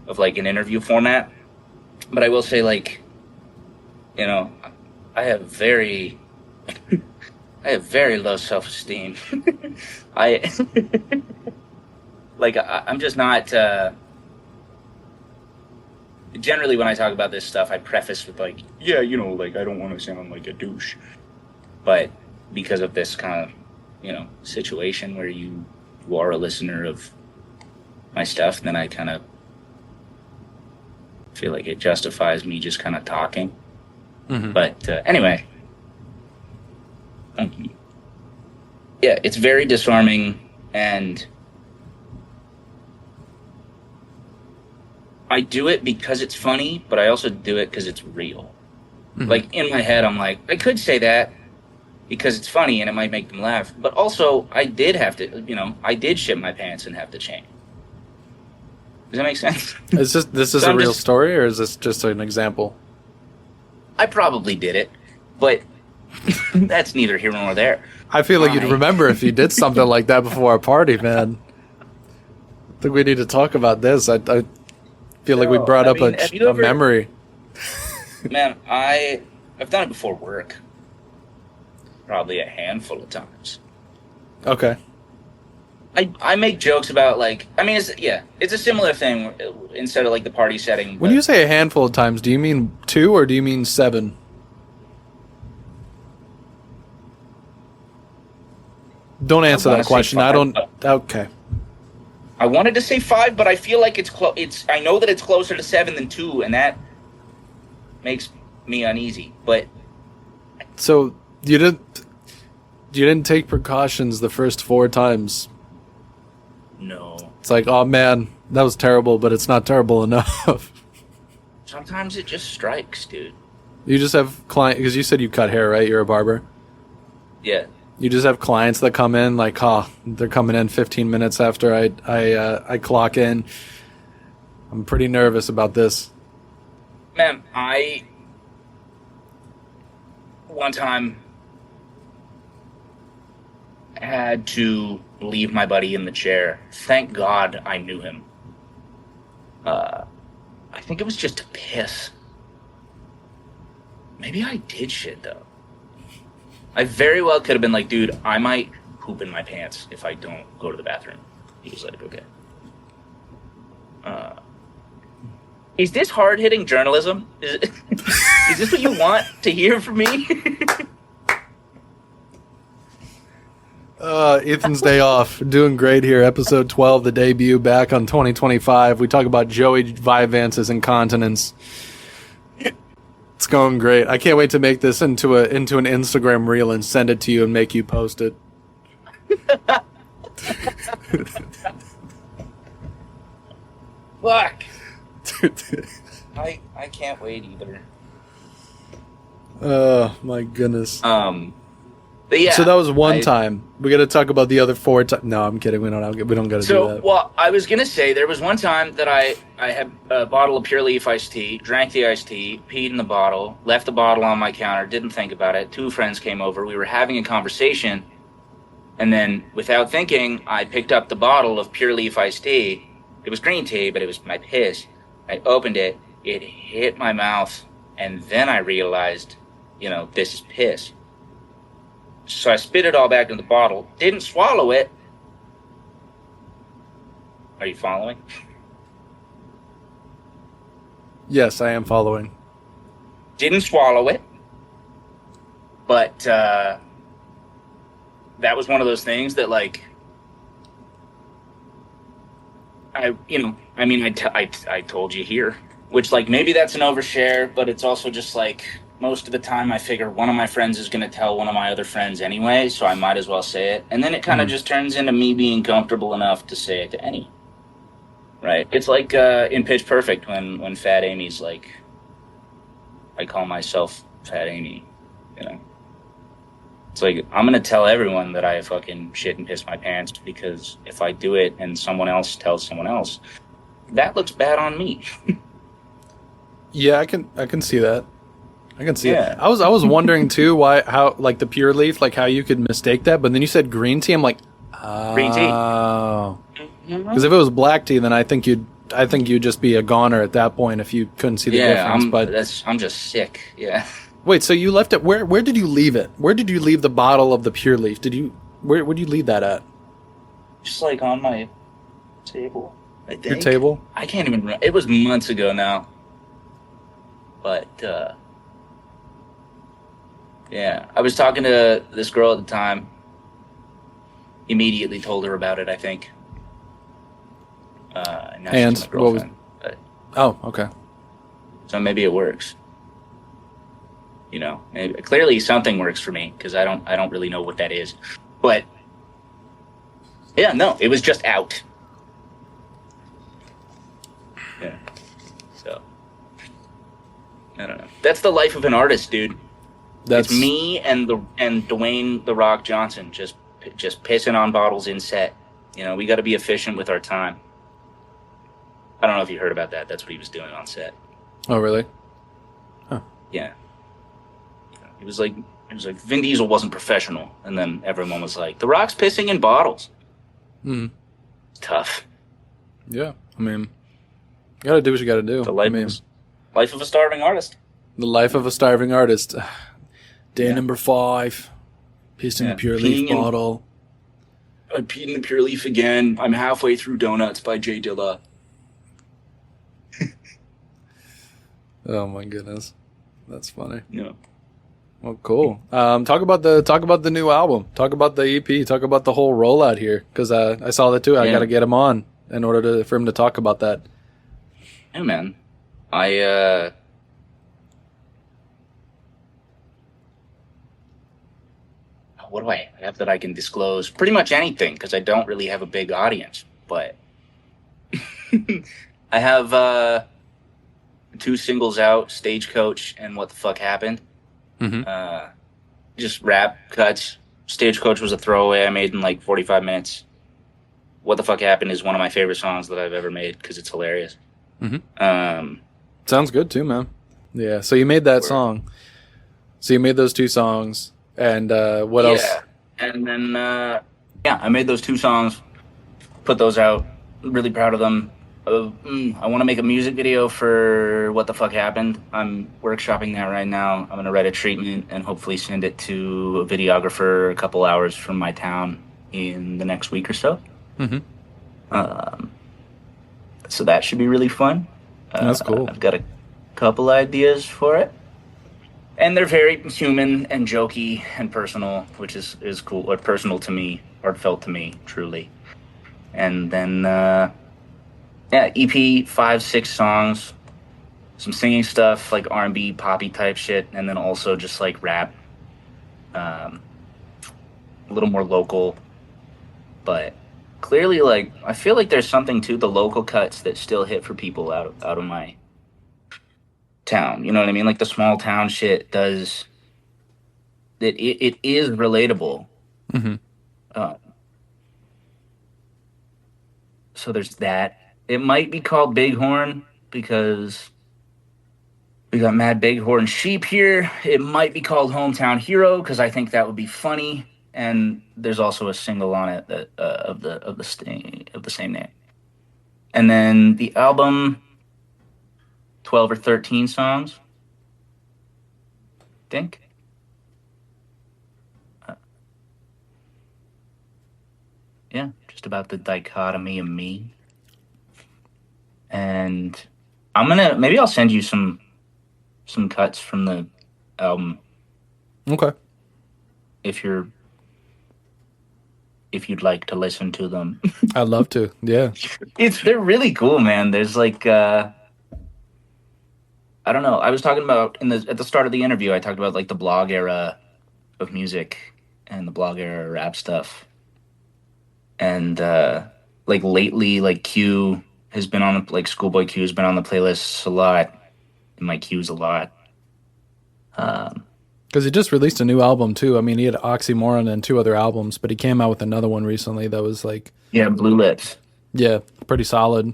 of like an interview format. But I will say, like, you know, I have very, I have very low self-esteem. I like I'm just not. Generally, when I talk about this stuff, I preface with like, yeah, you know, like I don't want to sound like a douche, but because of this kind of, situation where you are a listener of my stuff, then I kind of feel like it justifies me just kind of talking. Mm-hmm. But anyway, yeah, it's very disarming, and I do it because it's funny, but I also do it because it's real. Mm-hmm. Like in my head, I'm like, I could say that because it's funny and it might make them laugh, but also I did have to, I did shit my pants and have to change. Does that make sense? This is So a I'm real just, story, or is this just an example? I probably did it, but that's neither here nor there. I feel like you'd remember if you did something like that before a party, man. I think we need to talk about this. I feel like we No, brought I up mean, have you a ever, memory. man, I've done it before work, probably a handful of times. Okay. I make jokes about like, I mean, it's a similar thing instead of like the party setting. When you say a handful of times, do you mean 2 or do you mean 7? Don't answer that question. I don't. Okay. I wanted to say 5, but I feel like it's close. I know that it's closer to 7 than 2, and that makes me uneasy. But so you didn't take precautions the first 4 times. no. It's like, oh man, that was terrible, but it's not terrible enough. Sometimes it just strikes, dude. You just have because you said you cut hair, right? You're a barber. Yeah. You just have clients that come in like, they're coming in 15 minutes after I clock in. I'm pretty nervous about this. Man, one time had to leave my buddy in the chair. Thank God I knew him. I think it was just to piss. Maybe I did shit, though. I very well could have been like, dude, I might poop in my pants if I don't go to the bathroom. He was like, okay. Is this hard-hitting journalism? Is this what you want to hear from me? Ethan's day off. Doing great here. Episode 12, the debut, back on 2025. We talk about Joey Vyvanse's incontinence. It's going great. I can't wait to make this into an Instagram reel and send it to you and make you post it. Fuck. I can't wait either. Oh my goodness. But So yeah, that was one I time. We got to talk about the other 4 times. No, I'm kidding. We don't got to do so that. well. I was gonna say there was one time that I had a bottle of Pure Leaf iced tea, drank the iced tea, peed in the bottle, left the bottle on my counter, didn't think about it. Two friends came over. We were having a conversation, and then without thinking, I picked up the bottle of Pure Leaf iced tea. It was green tea, but it was my piss. I opened it. It hit my mouth, and then I realized, this is piss. So I spit it all back in the bottle. Didn't swallow it. Are you following? Yes, I am following. Didn't swallow it. But that was one of those things that, like, I told you here, which, like, maybe that's an overshare, but it's also just like most of the time I figure one of my friends is going to tell one of my other friends anyway, so I might as well say it. And then it kind of just turns into me being comfortable enough to say it to any. Right? It's like in Pitch Perfect when Fat Amy's like, I call myself Fat Amy, It's like, I'm going to tell everyone that I fucking shit and piss my pants, because if I do it and someone else tells someone else, that looks bad on me. Yeah, I can see that. I can see it. Yeah. I was wondering too how like the Pure Leaf, like how you could mistake that, but then you said green tea. I'm like, Green tea. oh, because if it was black tea, then I think you'd just be a goner at that point if you couldn't see the difference. I'm just sick. Yeah. Wait, so you left it? Where did you leave it? Where did you leave the bottle of the Pure Leaf? Where did you leave that at? Just like on my table, I think. Your table? I can't even remember. It was months ago now. But, yeah. I was talking to this girl at the time. Immediately told her about it, I think. Now she's my girlfriend. Oh, okay. So maybe it works. Clearly something works for me, because I don't really know what that is. But yeah, no, it was just out. Yeah. So I don't know. That's the life of an artist, dude. It's me and Dwayne The Rock Johnson just pissing on bottles in set. We got to be efficient with our time. I don't know if you heard about that. That's what he was doing on set. Oh, really? Huh. Yeah. It was like Vin Diesel wasn't professional, and then everyone was like, The Rock's pissing in bottles. It's tough. Yeah, I mean, you gotta do what you gotta do. The life of a starving artist. The life of a starving artist. Day number 5. Pissed in a Pure Leaf bottle. I peed in the Pure Leaf again. I'm halfway through Donuts by Jay Dilla. Oh my goodness, that's funny. Yeah. Well, cool. Talk about the new album. Talk about the EP. Talk about the whole rollout here, because I saw that too. I got to get him on in order for him to talk about that. Yeah, man. What do I have that I can disclose? Pretty much anything, because I don't really have a big audience. But I have 2 singles out: Stagecoach and What the Fuck Happened. Just rap cuts. Stagecoach was a throwaway I made in like 45 minutes. What the Fuck Happened is one of my favorite songs that I've ever made, because it's hilarious. Sounds good too, man. Yeah, so you made that song. So you made those 2 songs, and what else? And then I made those 2 songs, put those out. Really proud of them. I want to make a music video for What the Fuck Happened. I'm workshopping that right now. I'm going to write a treatment and hopefully send it to a videographer a couple hours from my town in the next week or so. So that should be really fun. That's cool. I've got a couple ideas for it. And they're very human and jokey and personal, which is cool. Or personal to me, heartfelt to me, truly. And then... EP, 5-6 songs, some singing stuff, like R&B, poppy type shit, and then also just like rap, a little more local. But clearly, like, I feel like there's something to the local cuts that still hit for people out of my town. You know what I mean? Like the small town shit does that it is relatable. Mm-hmm. Uh, so there's that. It might be called Bighorn because we got Mad Bighorn sheep here. It might be called Hometown Hero because I think that would be funny. And there's also a single on it that of the same name. And then the album, 12 or 13 songs, I think. Uh, yeah, just about the dichotomy of me. And maybe I'll send you some cuts from the album Okay. if you'd like to listen to them. I'd love to. Yeah. They're really cool, man. There's like I don't know. I was talking about at the start of the interview. I talked about like the blog era of music and the blog era rap stuff, and like lately, like Q has been on like Schoolboy Q has been on the playlists a lot, and my Q's a lot. Because he just released a new album too. I mean, he had Oxymoron and 2 other albums, but he came out with another one recently that was like, Yeah, Blue Lips. yeah, pretty solid.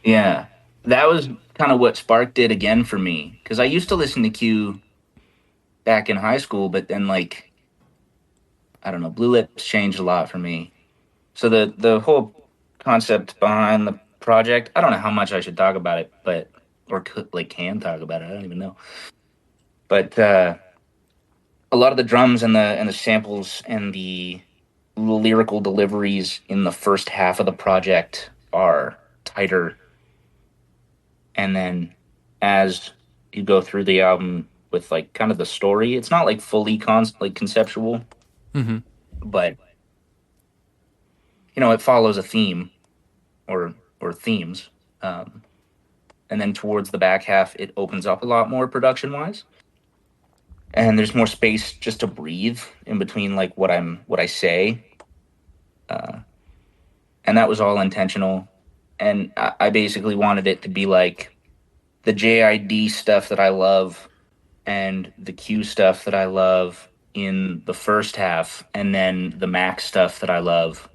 Yeah, that was kind of what sparked it again for me because I used to listen to Q back in high school, but then like I don't know, Blue Lips changed a lot for me. So the whole concept behind the project, I don't know how much I should talk about it, but or can talk about it. I don't even know. But a lot of the drums and the samples and the lyrical deliveries in the first half of the project are tighter, and then as you go through the album with like kind of the story, it's not like fully conceptual, Mm-hmm. but it follows a theme or themes. And then towards the back half, it opens up a lot more production wise, and there's more space just to breathe in between like what I say, and that was all intentional. And I basically wanted it to be like the JID stuff that I love and the Q stuff that I love in the first half, and then the Max stuff that I love.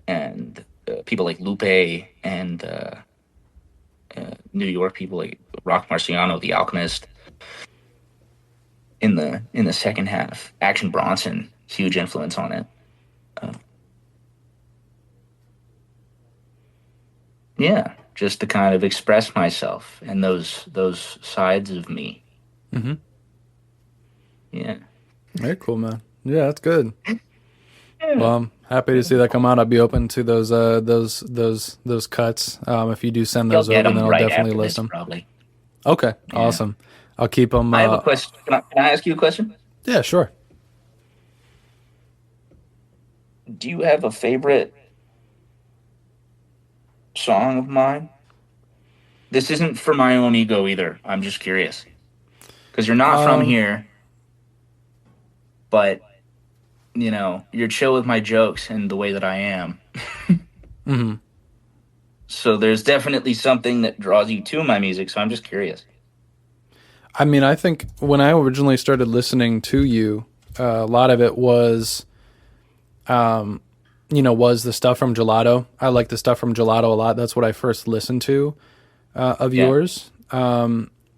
And people like Lupe and New York people like Rock Marciano, The Alchemist. In the second half, Action Bronson, huge influence on it. Yeah, just to kind of express myself and those sides of me. Mm-hmm. Yeah. Very cool, man. Yeah, that's good. Yeah. Well, I'm happy to see that come out. I'd be open to those cuts. If you do send You'll those get over, them then I'll right definitely after list this, them. probably. Okay, Yeah. awesome. I'll keep them. I have a question. Can I ask you a question? Yeah, sure. Do you have a favorite song of mine? This isn't for my own ego either. I'm just curious. Because you're not from here, but, you're chill with my jokes and the way that I am. Mm-hmm. So there's definitely something that draws you to my music, so I'm just curious. I mean, I think when I originally started listening to you, a lot of it was, was the stuff from Gelato. I like the stuff from Gelato a lot. That's what I first listened to of yours.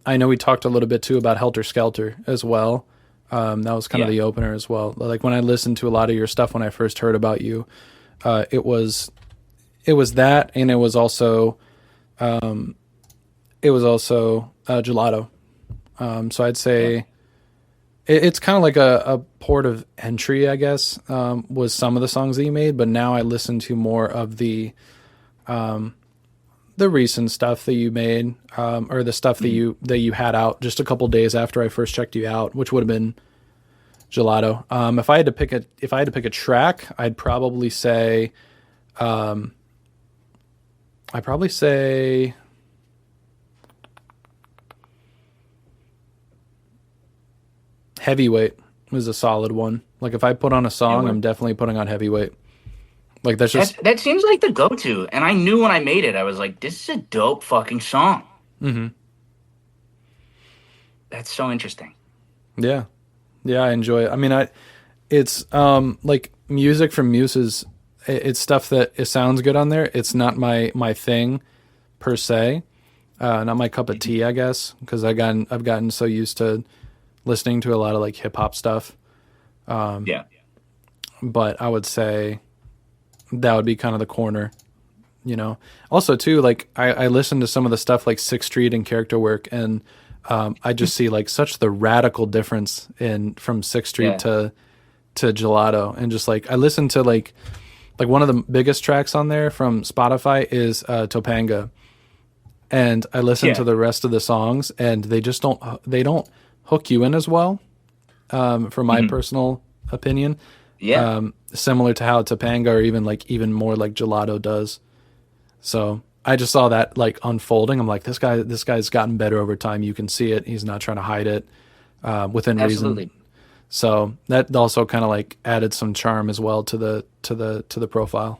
I know we talked a little bit too about Helter Skelter as well. That was kind of the opener as well. Like when I listened to a lot of your stuff when I first heard about you, it was that, and it was also Gelato. So I'd say it's kind of like a port of entry, I guess, was some of the songs that you made. But now I listen to more of the recent stuff that you made, or the stuff that you had out just a couple days after I first checked you out, which would have been Gelato. If I had to pick a track, I'd probably say, Heavyweight was a solid one. Like if I put on a song, I'm definitely putting on Heavyweight. Like that seems like the go-to, and I knew when I made it, I was like, "This is a dope fucking song." Mm-hmm. That's so interesting. Yeah, yeah, I enjoy it. I mean, it's like music from Muses. It's stuff that it sounds good on there. It's not my thing per se. Not my cup of tea, I guess, because I've gotten so used to listening to a lot of like hip hop stuff. Yeah. But I would say that would be kind of the corner, you know. Also, too, like I listen to some of the stuff like Sixth Street and Character Work, and I just see like such the radical difference in from Sixth Street Yeah. to Gelato, and just like I listen to like one of the biggest tracks on there from Spotify is Topanga, and I listen to Yeah. the rest of the songs, and they don't hook you in as well, for my Mhm. personal opinion. Yeah. Similar to how Topanga or even more like Gelato does. So I just saw that like unfolding. I'm like, this guy's gotten better over time. You can see it. He's not trying to hide it, within reason. Absolutely. So that also kind of like added some charm as well to the profile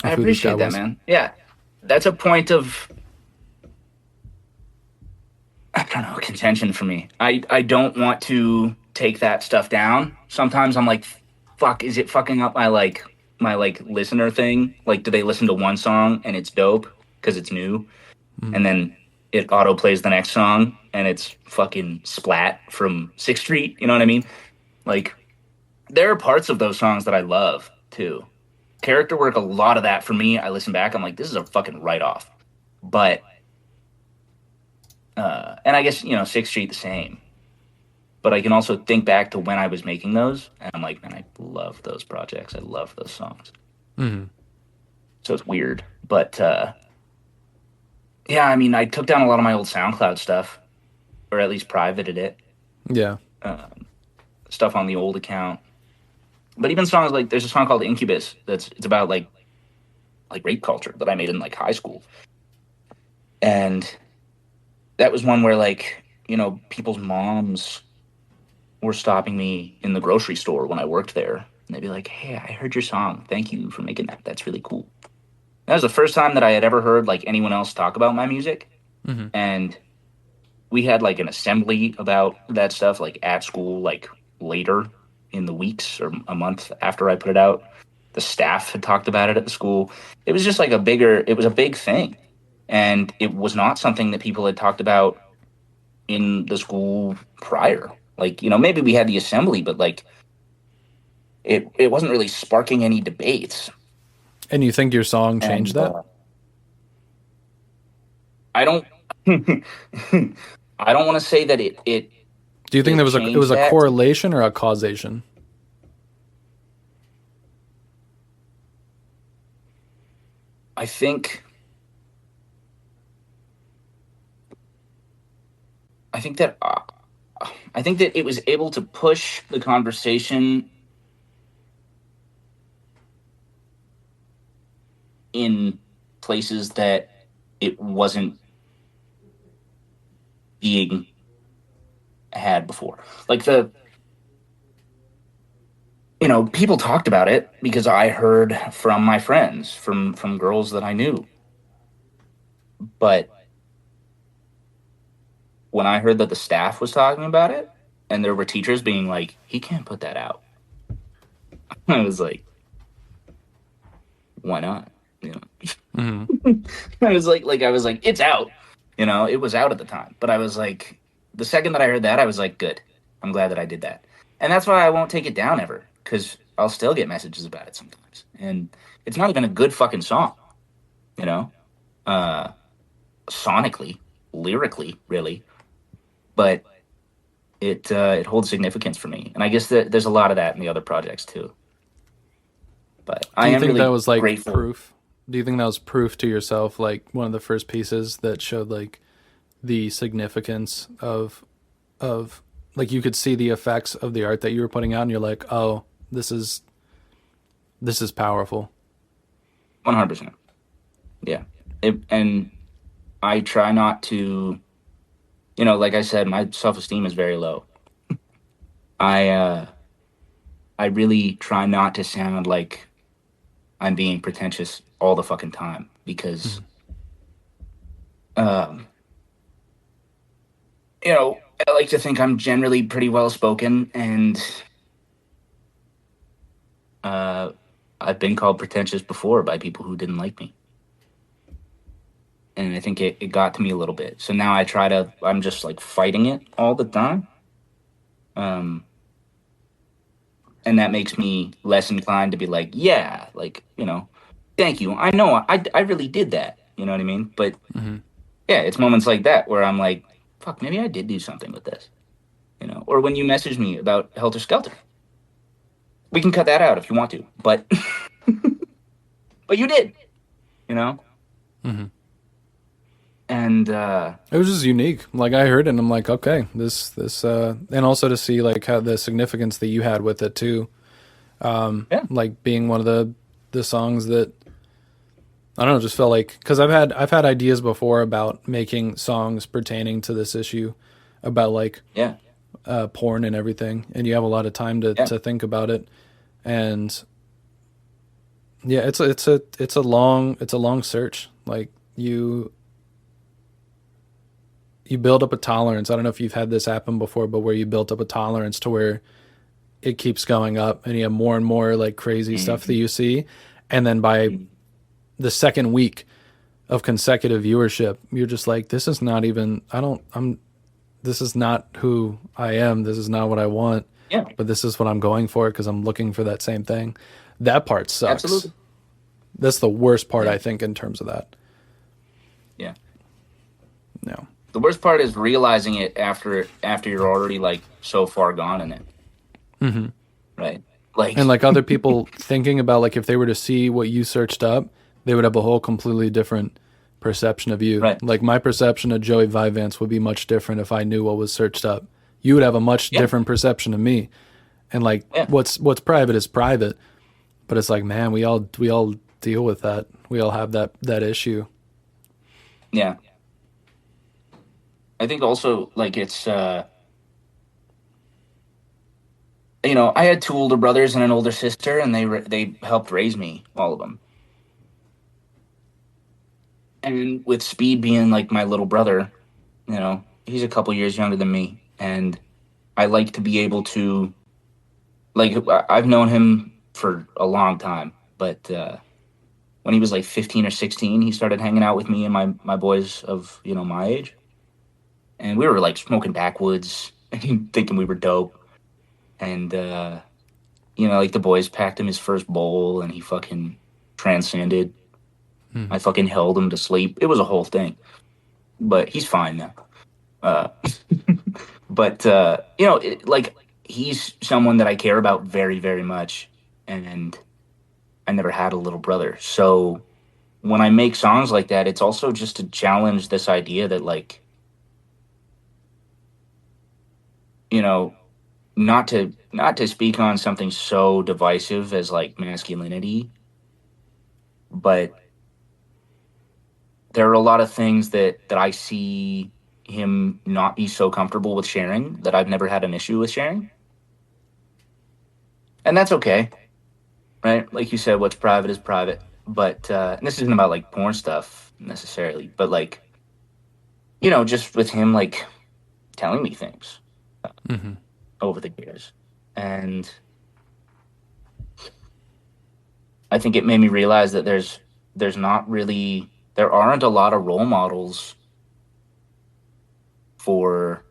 I of who this guy appreciate that, was. man. Yeah. That's a point of, I don't know, contention for me. I don't want to take that stuff down. Sometimes I'm like, fuck, is it fucking up my listener thing? Like, do they listen to one song and it's dope because it's new, Mm. and then it auto plays the next song and it's fucking Splat from Sixth Street? You know what I mean? Like, there are parts of those songs that I love too. Character Work, a lot of that for me. I listen back, I'm like, this is a fucking write off. But and I guess, Sixth Street the same. But I can also think back to when I was making those, and I'm like, man, I love those projects. I love those songs. Mhm. So it's weird, but yeah, I mean, I took down a lot of my old SoundCloud stuff, or at least privated it, Yeah. um, stuff on the old account. But even songs like there's a song called Incubus it's about like rape culture that I made in like high school, and that was one where like people's moms were stopping me in the grocery store when I worked there. And they'd be like, "Hey, I heard your song. Thank you for making that. That's really cool." That was the first time that I had ever heard like anyone else talk about my music. Hmm. And we had like an assembly about that stuff like at school, like later in the weeks or a month after I put it out. The staff had talked about it at the school. It was just like it was a big thing. And it was not something that people had talked about in the school prior. Like, maybe we had the assembly, but like it wasn't really sparking any debates. And you think your song changed And that? I don't I don't want to say that Do you think it it was changed a that. correlation or a causation? I think I think that I think that it was able to push the conversation in places that it wasn't being had before. Like people talked about it because I heard from my friends, from girls that I knew. But when I heard that the staff was talking about it and there were teachers being like, "He can't put that out." I was like, "Why not?" You Hmm. know. I was like, "It's out." It was out at the time, but I was like, the second that I heard that, I was like, "Good. I'm glad that I did that." And that's why I won't take it down ever, because I'll still get messages about it sometimes, and it's not even a good fucking song, you know, uh, sonically, lyrically, really, but it holds significance for me, and I guess that there's a lot of that in the other projects too. But Do I you am think that really was like grateful. proof? Do you think that was proof to yourself, like one of the first pieces that showed like the significance of like you could see the effects of the art that you were putting out, and you're like, oh, this is powerful. 100%. Yeah. And I try not to, like I said, my self-esteem is very low. I really try not to sound like I'm being pretentious all the fucking time, because Mhm. um I like to think I'm generally pretty well spoken, and uh, I've been called pretentious before by people who didn't like me. And I think it got to me a little bit. So now I'm just like fighting it all the time. Um, and that makes me less inclined to be like, yeah, like, thank you. I know I really did that. You know what I mean? But Hmm. yeah, it's moments like that where I'm like, fuck, maybe I did do something with this. Or when you message me about Helter Skelter. We can cut that out if you want to, but but you did, you know? Hmm. And It was just unique. Like I heard it and I'm like, okay, and also to see like how the significance that you had with it too. yeah, Like being one of the songs that I don't know, just felt like because I've had ideas before about making songs pertaining to this issue about like yeah, porn and everything, and you have a lot of time to yeah, to think about it, and yeah, it's a long search. Like you build up a tolerance. I don't know if you've had this happen before, but where you built up a tolerance to where it keeps going up, and you have more and more like crazy stuff that mhm, you see, and then by mhm. the second week of consecutive viewership, you're just like, this is not even. I don't. I'm. This is not who I am. This is not what I want. Yeah, But this is what I'm going for because I'm looking for that same thing. That part sucks. absolutely. That's the worst part, Yeah, I think, in terms of that. yeah. No. The worst part is realizing it after you're already like so far gone in it, Hmm. right? And Like, like other people thinking about like if they were to see what you searched up, they would have a whole completely different perception of you. right? Like my perception of Joey Vyvanse would be much different if I knew what was searched up. You would have a much Yeah, different perception of me. And like yeah, what's private is private, but it's like, man, we all deal with that. We all have that issue. yeah. I think also like I had two older brothers and an older sister, and they helped raise me, all of them. And with Speed being like my little brother, he's a couple years younger than me, and I like to be able to like I've known him for a long time, but when he was like 15 or 16, he started hanging out with me and my boys of my age, and we were like smoking backwoods and thinking we were dope, and like the boys packed him his first bowl, and he fucking transcended. I Hmm. fucking held him to sleep. It was a whole thing, but he's fine now. Uh, but like he's someone that I care about very, very much, and I never had a little brother. So when I make songs like that, it's also just to challenge this idea that like, you know, not to speak on something so divisive as like masculinity, but there are a lot of things that I see him not be so comfortable with sharing that I've never had an issue with sharing. And that's okay, right? Like you said, what's private is private. But and this isn't about like porn stuff necessarily, but like, just with him like telling me things Hmm. over the years. And I think it made me realize that there aren't a lot of role models for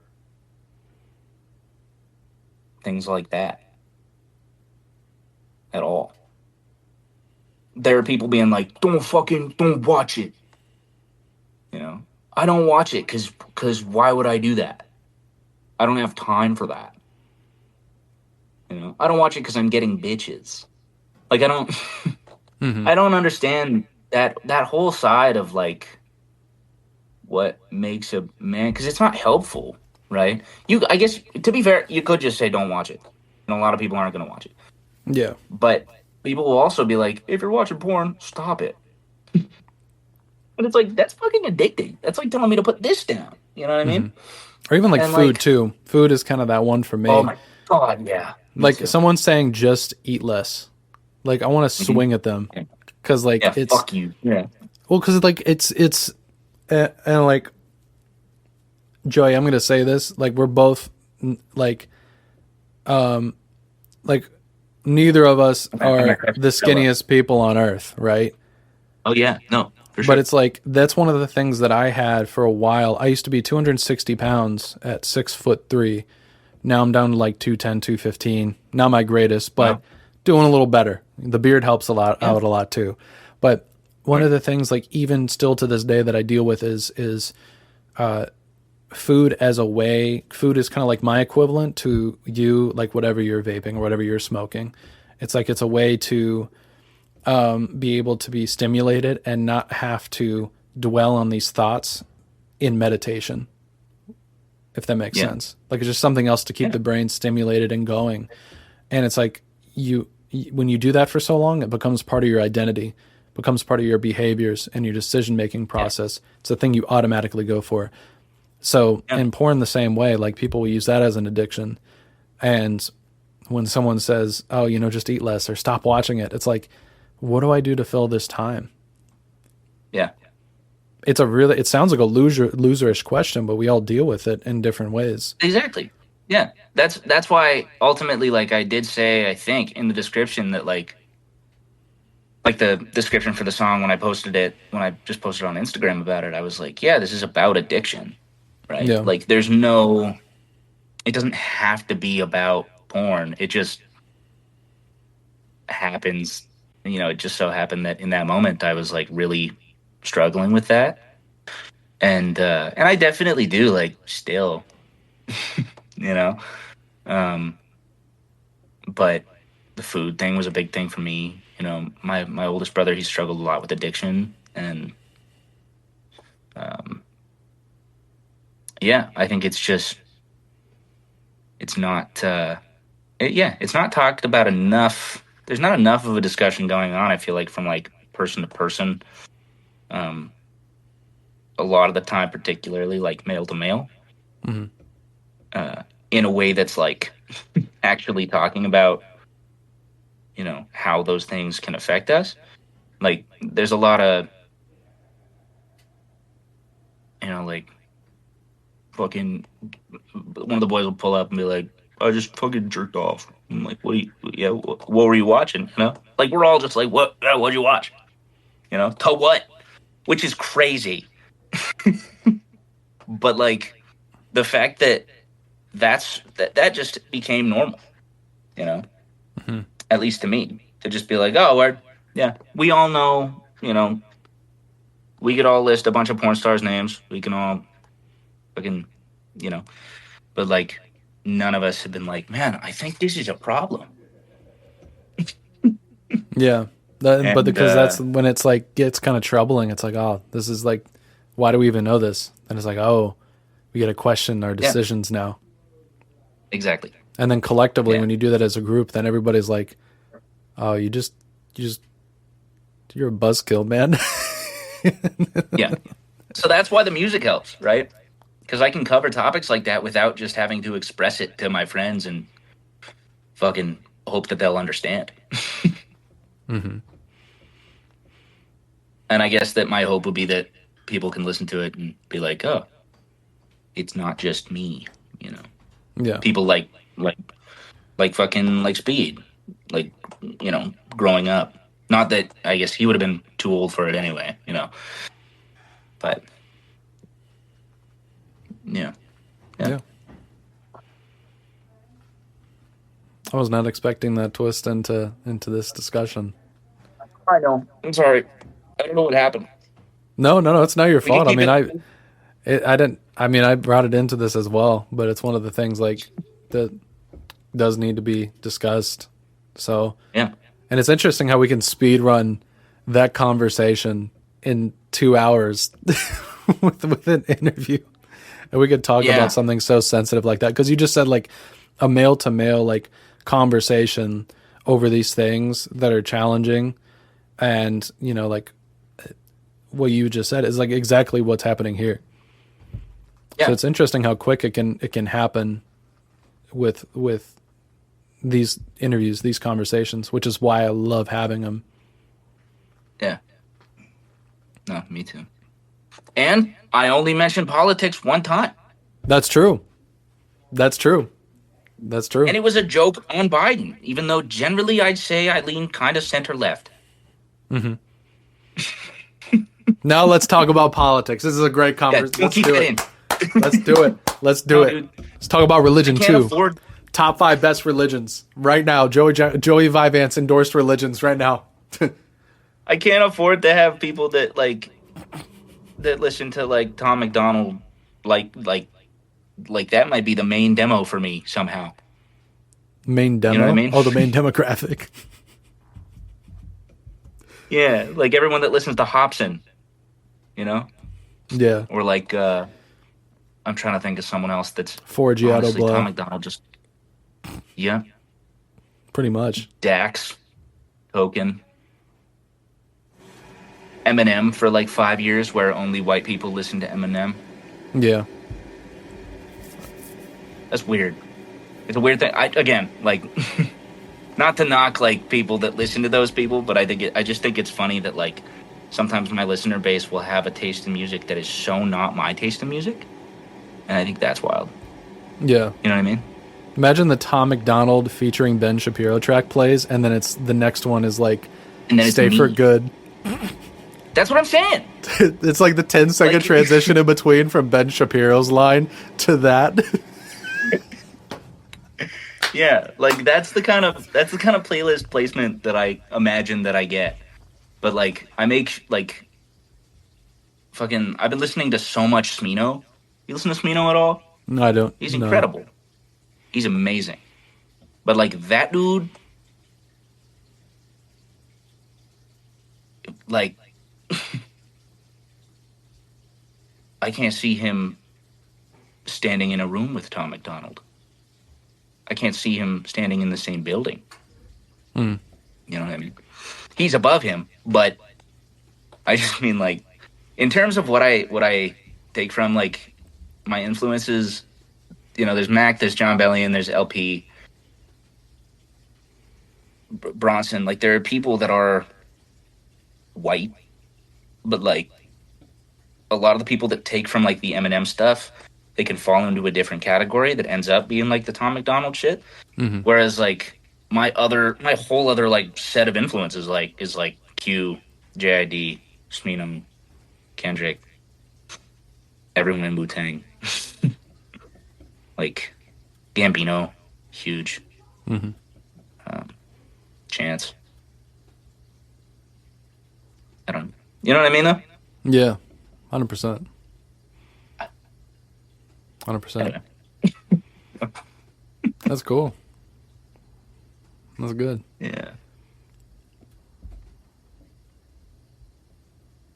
things like that at all. There are people being like, don't watch it. You know, I don't watch it because why would I do that? I don't have time for that. I don't watch it because I'm getting bitches. Like I don't, Hmm. I don't understand that whole side of like what makes a man because it's not helpful, right? I guess to be fair, you could just say don't watch it. And a lot of people aren't going to watch it, Yeah. but people will also be like, if you're watching porn, stop it. And it's like that's fucking addicting. That's like telling me to put this down. You know what I Hmm. mean? Or even like And food like, too. Food is kind of that one for oh me. my god, yeah, me Like too. someone saying just eat less. Like I want to Hmm. swing at them Yeah, because like yeah, fuck you. Yeah. because like it's and like Joey, I'm gonna say this. Like we're both like um like neither of us I'm gonna are crush the Stella. skinniest people on earth, right? Oh yeah, no, for But sure. it's like that's one of the things that I had for a while. I used to be 260 pounds at 6'3". Now I'm down to like 210, 215. Not my greatest, but Wow. doing a little better. The beard helps a lot Yeah. out a lot too. But one Right. of the things, like even still to this day, that I deal with is food as a way. Food is kind of like my equivalent to you, like whatever you're vaping or whatever you're smoking. It's like it's a way to be able to be stimulated and not have to dwell on these thoughts in meditation, if that makes Yeah. sense. Like it's just something else to keep Yeah. the brain stimulated and going. And it's like when you do that for so long, it becomes part of your identity, becomes part of your behaviors and your decision making Yeah. process. It's a thing you automatically go for. So Yeah. in porn, the same way, like people will use that as an addiction. And when someone says, "Oh, just eat less or stop watching it," it's like, what do I do to fill this time? Yeah. It sounds like a loserish question, but we all deal with it in different ways. Exactly. Yeah. That's why ultimately, like I did say, I think in the description that like the description for the song when I posted it, when I just posted on Instagram about it, I was like, yeah, this is about addiction, right? Yeah. Like it doesn't have to be about porn. It just happens, it just so happened that in that moment I was like really struggling with that. And I definitely do like still, you know. Um but the food thing was a big thing for me. My oldest brother, he struggled a lot with addiction, and um, yeah, I think it's not, yeah, it's not talked about enough. There's not enough of a discussion going on. I feel like from like person to person, um, a lot of the time, particularly like male to male, Hmm. in a way that's like actually talking about how those things can affect us. Like there's a lot of like fucking one of the boys will pull up and be like, I just fucking jerked off. I'm like, yeah, what were you watching? Like we're all just like, what'd you watch? To what? Which is crazy. But like the fact that that just became normal, you know, Hmm. at least to me, to just be like, oh, yeah, we all know, we could all list a bunch of porn stars' names. We can all fucking, you know, but like none of us have been like, man, I think this is a problem. Yeah. But And because that's when it's like gets kind of troubling. It's like, oh, this is like, why do we even know this? And it's like, oh, we got to question our yeah, decisions now. exactly. And then collectively, Yeah, when you do that as a group, then everybody's like, oh, you just, you're a buzzkill, man. yeah. So that's why the music helps, right? Because I can cover topics like that without just having to express it to my friends and fucking hope that they'll understand. Hmm. And I guess that my hope would be that people can listen to it and be like, oh, it's not just me, you know. Yeah. People like fucking like Speed, like growing up. Not that I guess he would have been too old for it anyway, But yeah, yeah. Yeah. I was not expecting that twist into this discussion. I know. I'm sorry. I don't know what happened. No, no, no. It's not your We can fault. I keep mean, it. I didn't. I mean, I brought it into this as well, but it's one of the things like that does need to be discussed. So, Yeah, and it's interesting how we can speed run that conversation in 2 hours with an interview, and we could talk about yeah, something so sensitive like that because you just said like a male to male like conversation over these things that are challenging, and like what you just said is like exactly what's happening here. So yeah, it's interesting how quick it can happen with these interviews, these conversations, which is why I love having them. yeah. No, me too. And I only mentioned politics one time. That's true. That's true. That's true. And it was a joke on Biden, even though generally I'd say I lean kind of center left. Mm-hmm. Now let's talk about politics. This is a great conversation. Yeah, Let's do it. Let's do it. Let's do it. Dude, let's talk about religion too. Top 5 best religions right now. Joey Vyvanse endorsed religions right now. I can't afford to have people that listen to like Tom McDonald like that might be the main demo for me somehow. Main demo? You know what I mean? Oh, the main demographic. Yeah, like everyone that listens to Hobson, you know? Yeah. Or like, I'm trying to think of someone else that's... Forgiato Blow. Tom McDonald just... Yeah. Pretty much. Dax. Token. Eminem for like 5 years where only white people listen to Eminem. Yeah. That's weird. It's a weird thing. Again, like... Not to knock like people that listen to those people, but I just think it's funny that like sometimes my listener base will have a taste in music that is so not my taste in music, and I think that's wild. Yeah, you know what I mean. Imagine the Tom McDonald featuring Ben Shapiro track plays, and then it's the next one is like "Stay for Good." That's what I'm saying. It's like the 10-second like, transition in between from Ben Shapiro's line to that. Yeah, like that's the kind of playlist placement that I imagine that I get. But like I make like fucking I've been listening to so much Smino. You listen to Smino at all? No, I don't. He's incredible. No. He's amazing. But like that dude like I can't see him standing in a room with Tom McDonald. I can't see him standing in the same building. Mm. You know what I mean? He's above him, but I just mean like, in terms of what I take from like my influences, you know, there's Mac, there's John Bellion, there's LP, Bronson. Like there are people that are white, but like a lot of the people that take from like the Eminem stuff, they can fall into a different category that ends up being like the Tom McDonald shit. Mm-hmm. Whereas like my whole other like set of influences is like Q, JID, Smino, Kendrick, everyone in Wu-Tang. Like Gambino, huge. Mm-hmm. Chance. I don't. You know what I mean though? Yeah, 100%. 100%. That's cool. That's good. Yeah.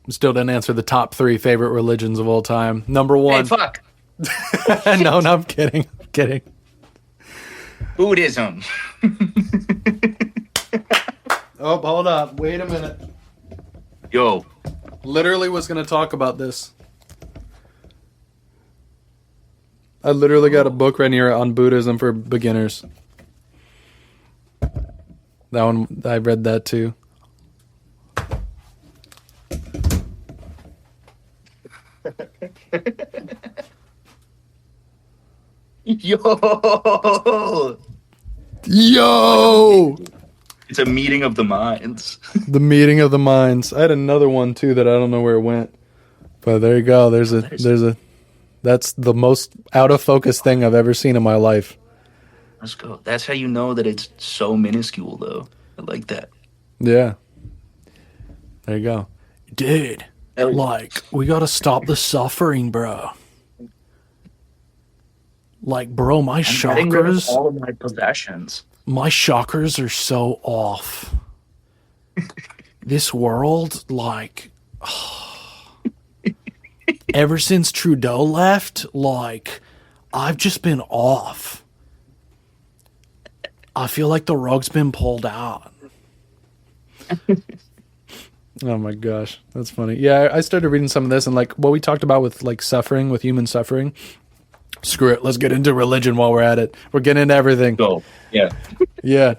Still didn't answer the top 3 favorite religions of all time. Number 1. Hey, fuck. No, I'm kidding. I'm kidding. Buddhism. Oh, hold up. Wait a minute. Yo. Literally was going to talk about this. I literally got a book right here on Buddhism for beginners. That one, I read that too. Yo! It's a meeting of the minds. The meeting of the minds. I had another one too that I don't know where it went. But there you go. There's a that's the most out of focus thing I've ever seen in my life. Let's go. That's how you know that it's so minuscule though. I like that. Yeah. There you go. Dude, like, we gotta stop the suffering, bro. Like, bro, my chakras, all of my possessions. My chakras are so off. This world, like, ever since Trudeau left, like, I've just been off. I feel like the rug's been pulled out. Oh my gosh, that's funny. Yeah, I started reading some of this, and like what we talked about with like suffering, with human suffering. Screw it, let's get into religion while we're at it. We're getting into everything. Go. Yeah. Yeah.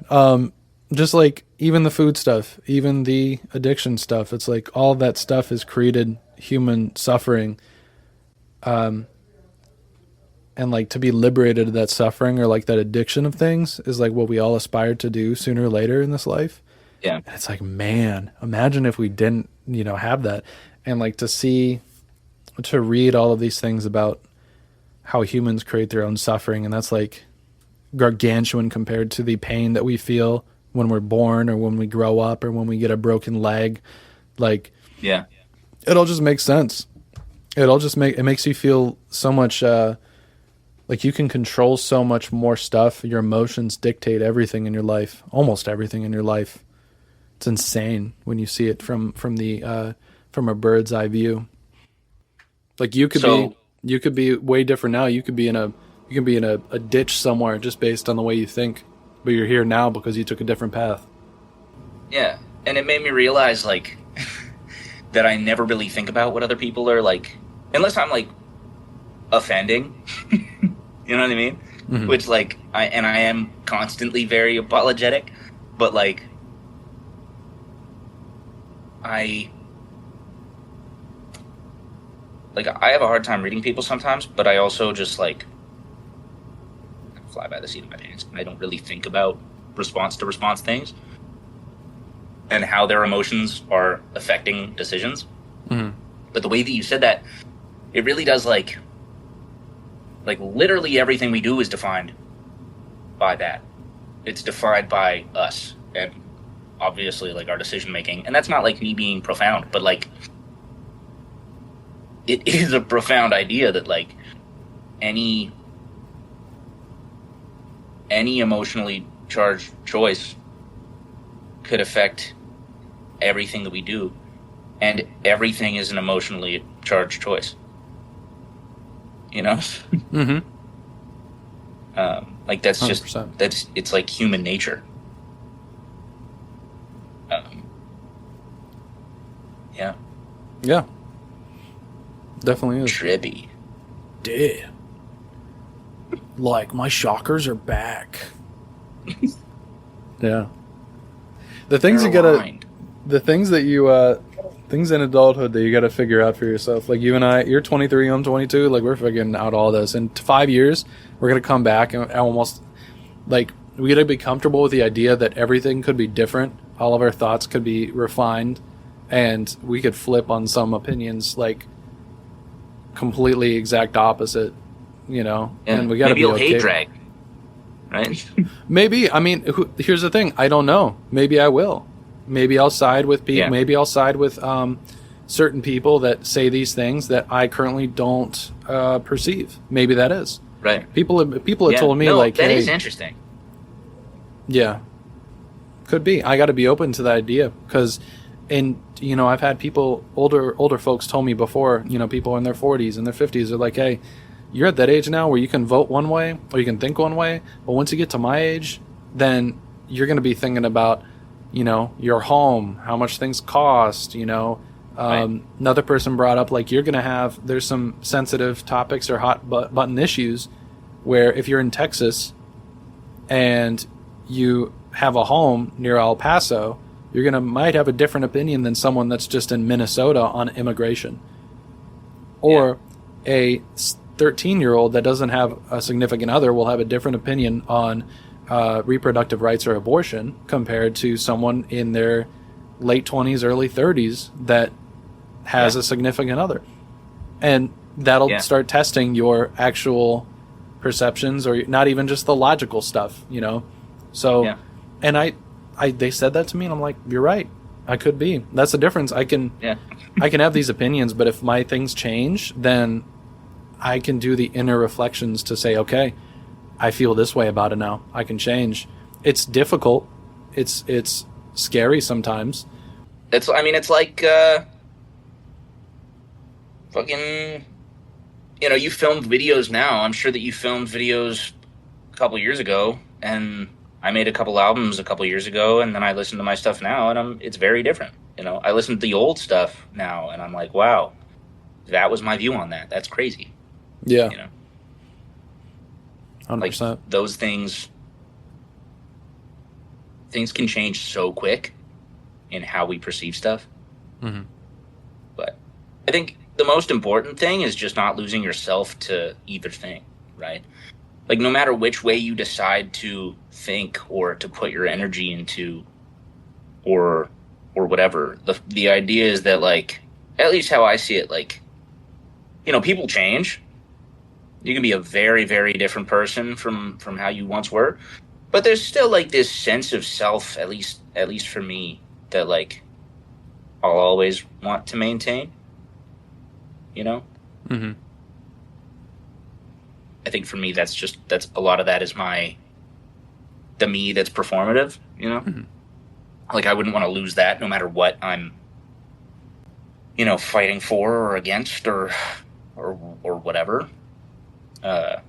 Just like even the food stuff, even the addiction stuff, it's like all of that stuff has created human suffering. and like to be liberated of that suffering or like that addiction of things is like what we all aspire to do sooner or later in this life. Yeah. And it's like, man, imagine if we didn't, have that. And like to read all of these things about how humans create their own suffering, and that's like gargantuan compared to the pain that we feel when we're born or when we grow up or when we get a broken leg. Like, yeah, it all just makes sense. It makes you feel so much like you can control so much more stuff. Your emotions dictate everything in your life, almost everything in your life. It's insane when you see it from a bird's eye view. Like you could be way different now. You could be in a ditch somewhere just based on the way you think, but you're here now because you took a different path. Yeah, and it made me realize like that I never really think about what other people are like, unless I'm like offending. You know what I mean? Mm-hmm. Which like I am constantly very apologetic, but like I have a hard time reading people sometimes, but I also just like fly by the seat of my pants. I don't really think about response to response things and how their emotions are affecting decisions. Mm-hmm. But the way that you said that, it really does like literally everything we do is defined by that. It's defined by us and obviously like our decision making. And that's not like me being profound, but like it is a profound idea that like any emotionally charged choice could affect everything that we do, and everything is an emotionally charged choice. You know? Mm-hmm. Like that's 100%. just it's like human nature. Yeah. Yeah. Definitely is. Trippy. Damn. Like, my shockers are back. Yeah. The things you gotta... The things that you... things in adulthood that you gotta figure out for yourself. Like, you and I... You're 23, I'm 22. Like, we're figuring out all this. In 5 years, we're gonna come back and almost... Like, we gotta be comfortable with the idea that everything could be different. All of our thoughts could be refined. And we could flip on some opinions, like... completely exact opposite, Yeah. And we got to be okay. Maybe you'll hate drag, right? Maybe. I mean, here's the thing. I don't know. Maybe I will. Maybe I'll side with people. Yeah. Maybe I'll side with certain people that say these things that I currently don't perceive. Maybe that is right. People have told me like that is interesting. Yeah, could be. I got to be open to the idea because. And, I've had people, older folks told me before, people in their 40s and their 50s are like, hey, you're at that age now where you can vote one way or you can think one way. But once you get to my age, then you're going to be thinking about, your home, how much things cost, Right. Another person brought up, like, there's some sensitive topics or hot button issues where if you're in Texas and you have a home near El Paso, you're might have a different opinion than someone that's just in Minnesota on immigration. Or a 13-year-old that doesn't have a significant other will have a different opinion on reproductive rights or abortion compared to someone in their late 20s, early 30s that has a significant other. And that'll start testing your actual perceptions or not even just the logical stuff, So, and they said that to me, and I'm like, you're right. I could be. That's the difference. I can have these opinions, but if my things change, then I can do the inner reflections to say, okay, I feel this way about it now. I can change. It's difficult. It's scary sometimes. It's like fucking. You filmed videos now. I'm sure that you filmed videos a couple years ago, and I made a couple albums a couple years ago, and then I listen to my stuff now, and it's very different. I listen to the old stuff now, and I'm like, wow, that was my view on that. That's crazy. Yeah. 100%. Like those things can change so quick in how we perceive stuff. Mm-hmm. But I think the most important thing is just not losing yourself to either thing. right? Like, no matter which way you decide to think or to put your energy into, or whatever, the idea is that, like, at least how I see it, like, people change. You can be a very, very different person from how you once were, but there's still, like, this sense of self, at least for me, that, like, I'll always want to maintain. Mm-hmm. I think for me, that's a lot of that is the me that's performative. Mm-hmm. Like, I wouldn't want to lose that no matter what I'm, fighting for or against or whatever. And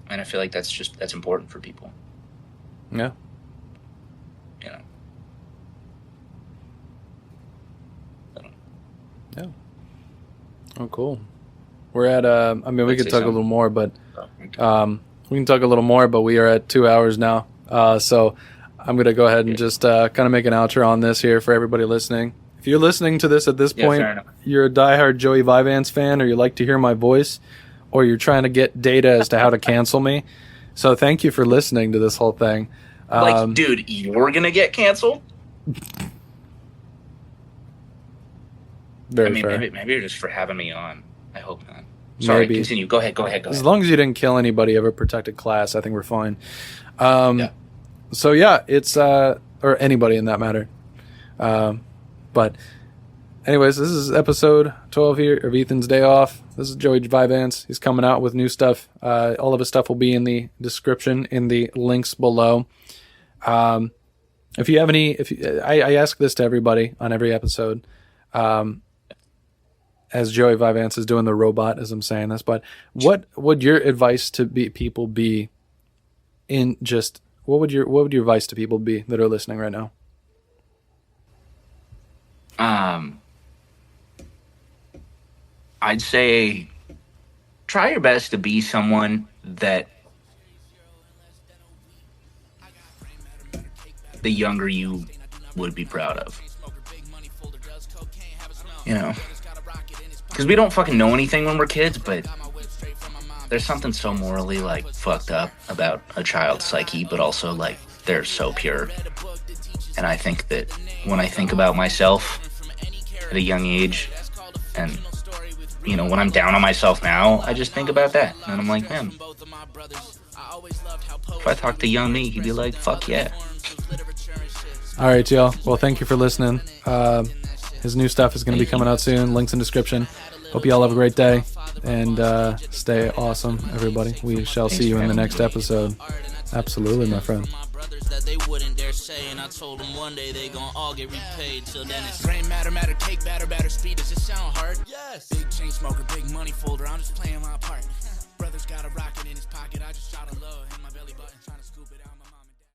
I feel like that's important for people. Yeah. Yeah. Oh, cool. We're at, we could talk a little more, but we can talk a little more, but we are at 2 hours now. So I'm going to go ahead and just kind of make an outro on this here for everybody listening. If you're listening to this at this point, you're a diehard Joey Vyvanse fan, or you like to hear my voice, or you're trying to get data as to how to cancel me. So thank you for listening to this whole thing. Dude, you're going to get canceled? Very fair. Maybe just for having me on. I hope not. Sorry, maybe. Continue. Go ahead. As long as you didn't kill anybody of a protected class, I think we're fine. Yeah. So yeah, it's or anybody in that matter. But anyways, this is episode 12 here of Ethan's Day Off. This is Joey Vyvanse. He's coming out with new stuff. All of his stuff will be in the description, in the links below. If you have any, I ask this to everybody on every episode. As Joey Vyvanse is doing the robot as I'm saying this, but what would your advice to people be what would your advice to people be that are listening right now? I'd say try your best to be someone that the younger you would be proud of. Because we don't fucking know anything when we're kids, but there's something so morally, like, fucked up about a child's psyche, but also, like, they're so pure. And I think that when I think about myself at a young age, and, when I'm down on myself now, I just think about that. And I'm like, man, if I talk to young me, he'd be like, fuck yeah. All right, y'all. Well, thank you for listening. His new stuff is going to be coming out soon. Links in description. Hope you all have a great day, and stay awesome, everybody. We shall see you in the next episode. Absolutely, my friend. That they wouldn't dare say, and I told them one day they gon' all get repaid. Till then it's grain matter, cake batter, speed. Does it sound hard? Yes. Big chain smoker, big money folder. I'm just playing my part. Brother's got a rocket in his pocket. I just shot a low in my belly button, trying to scoop it out.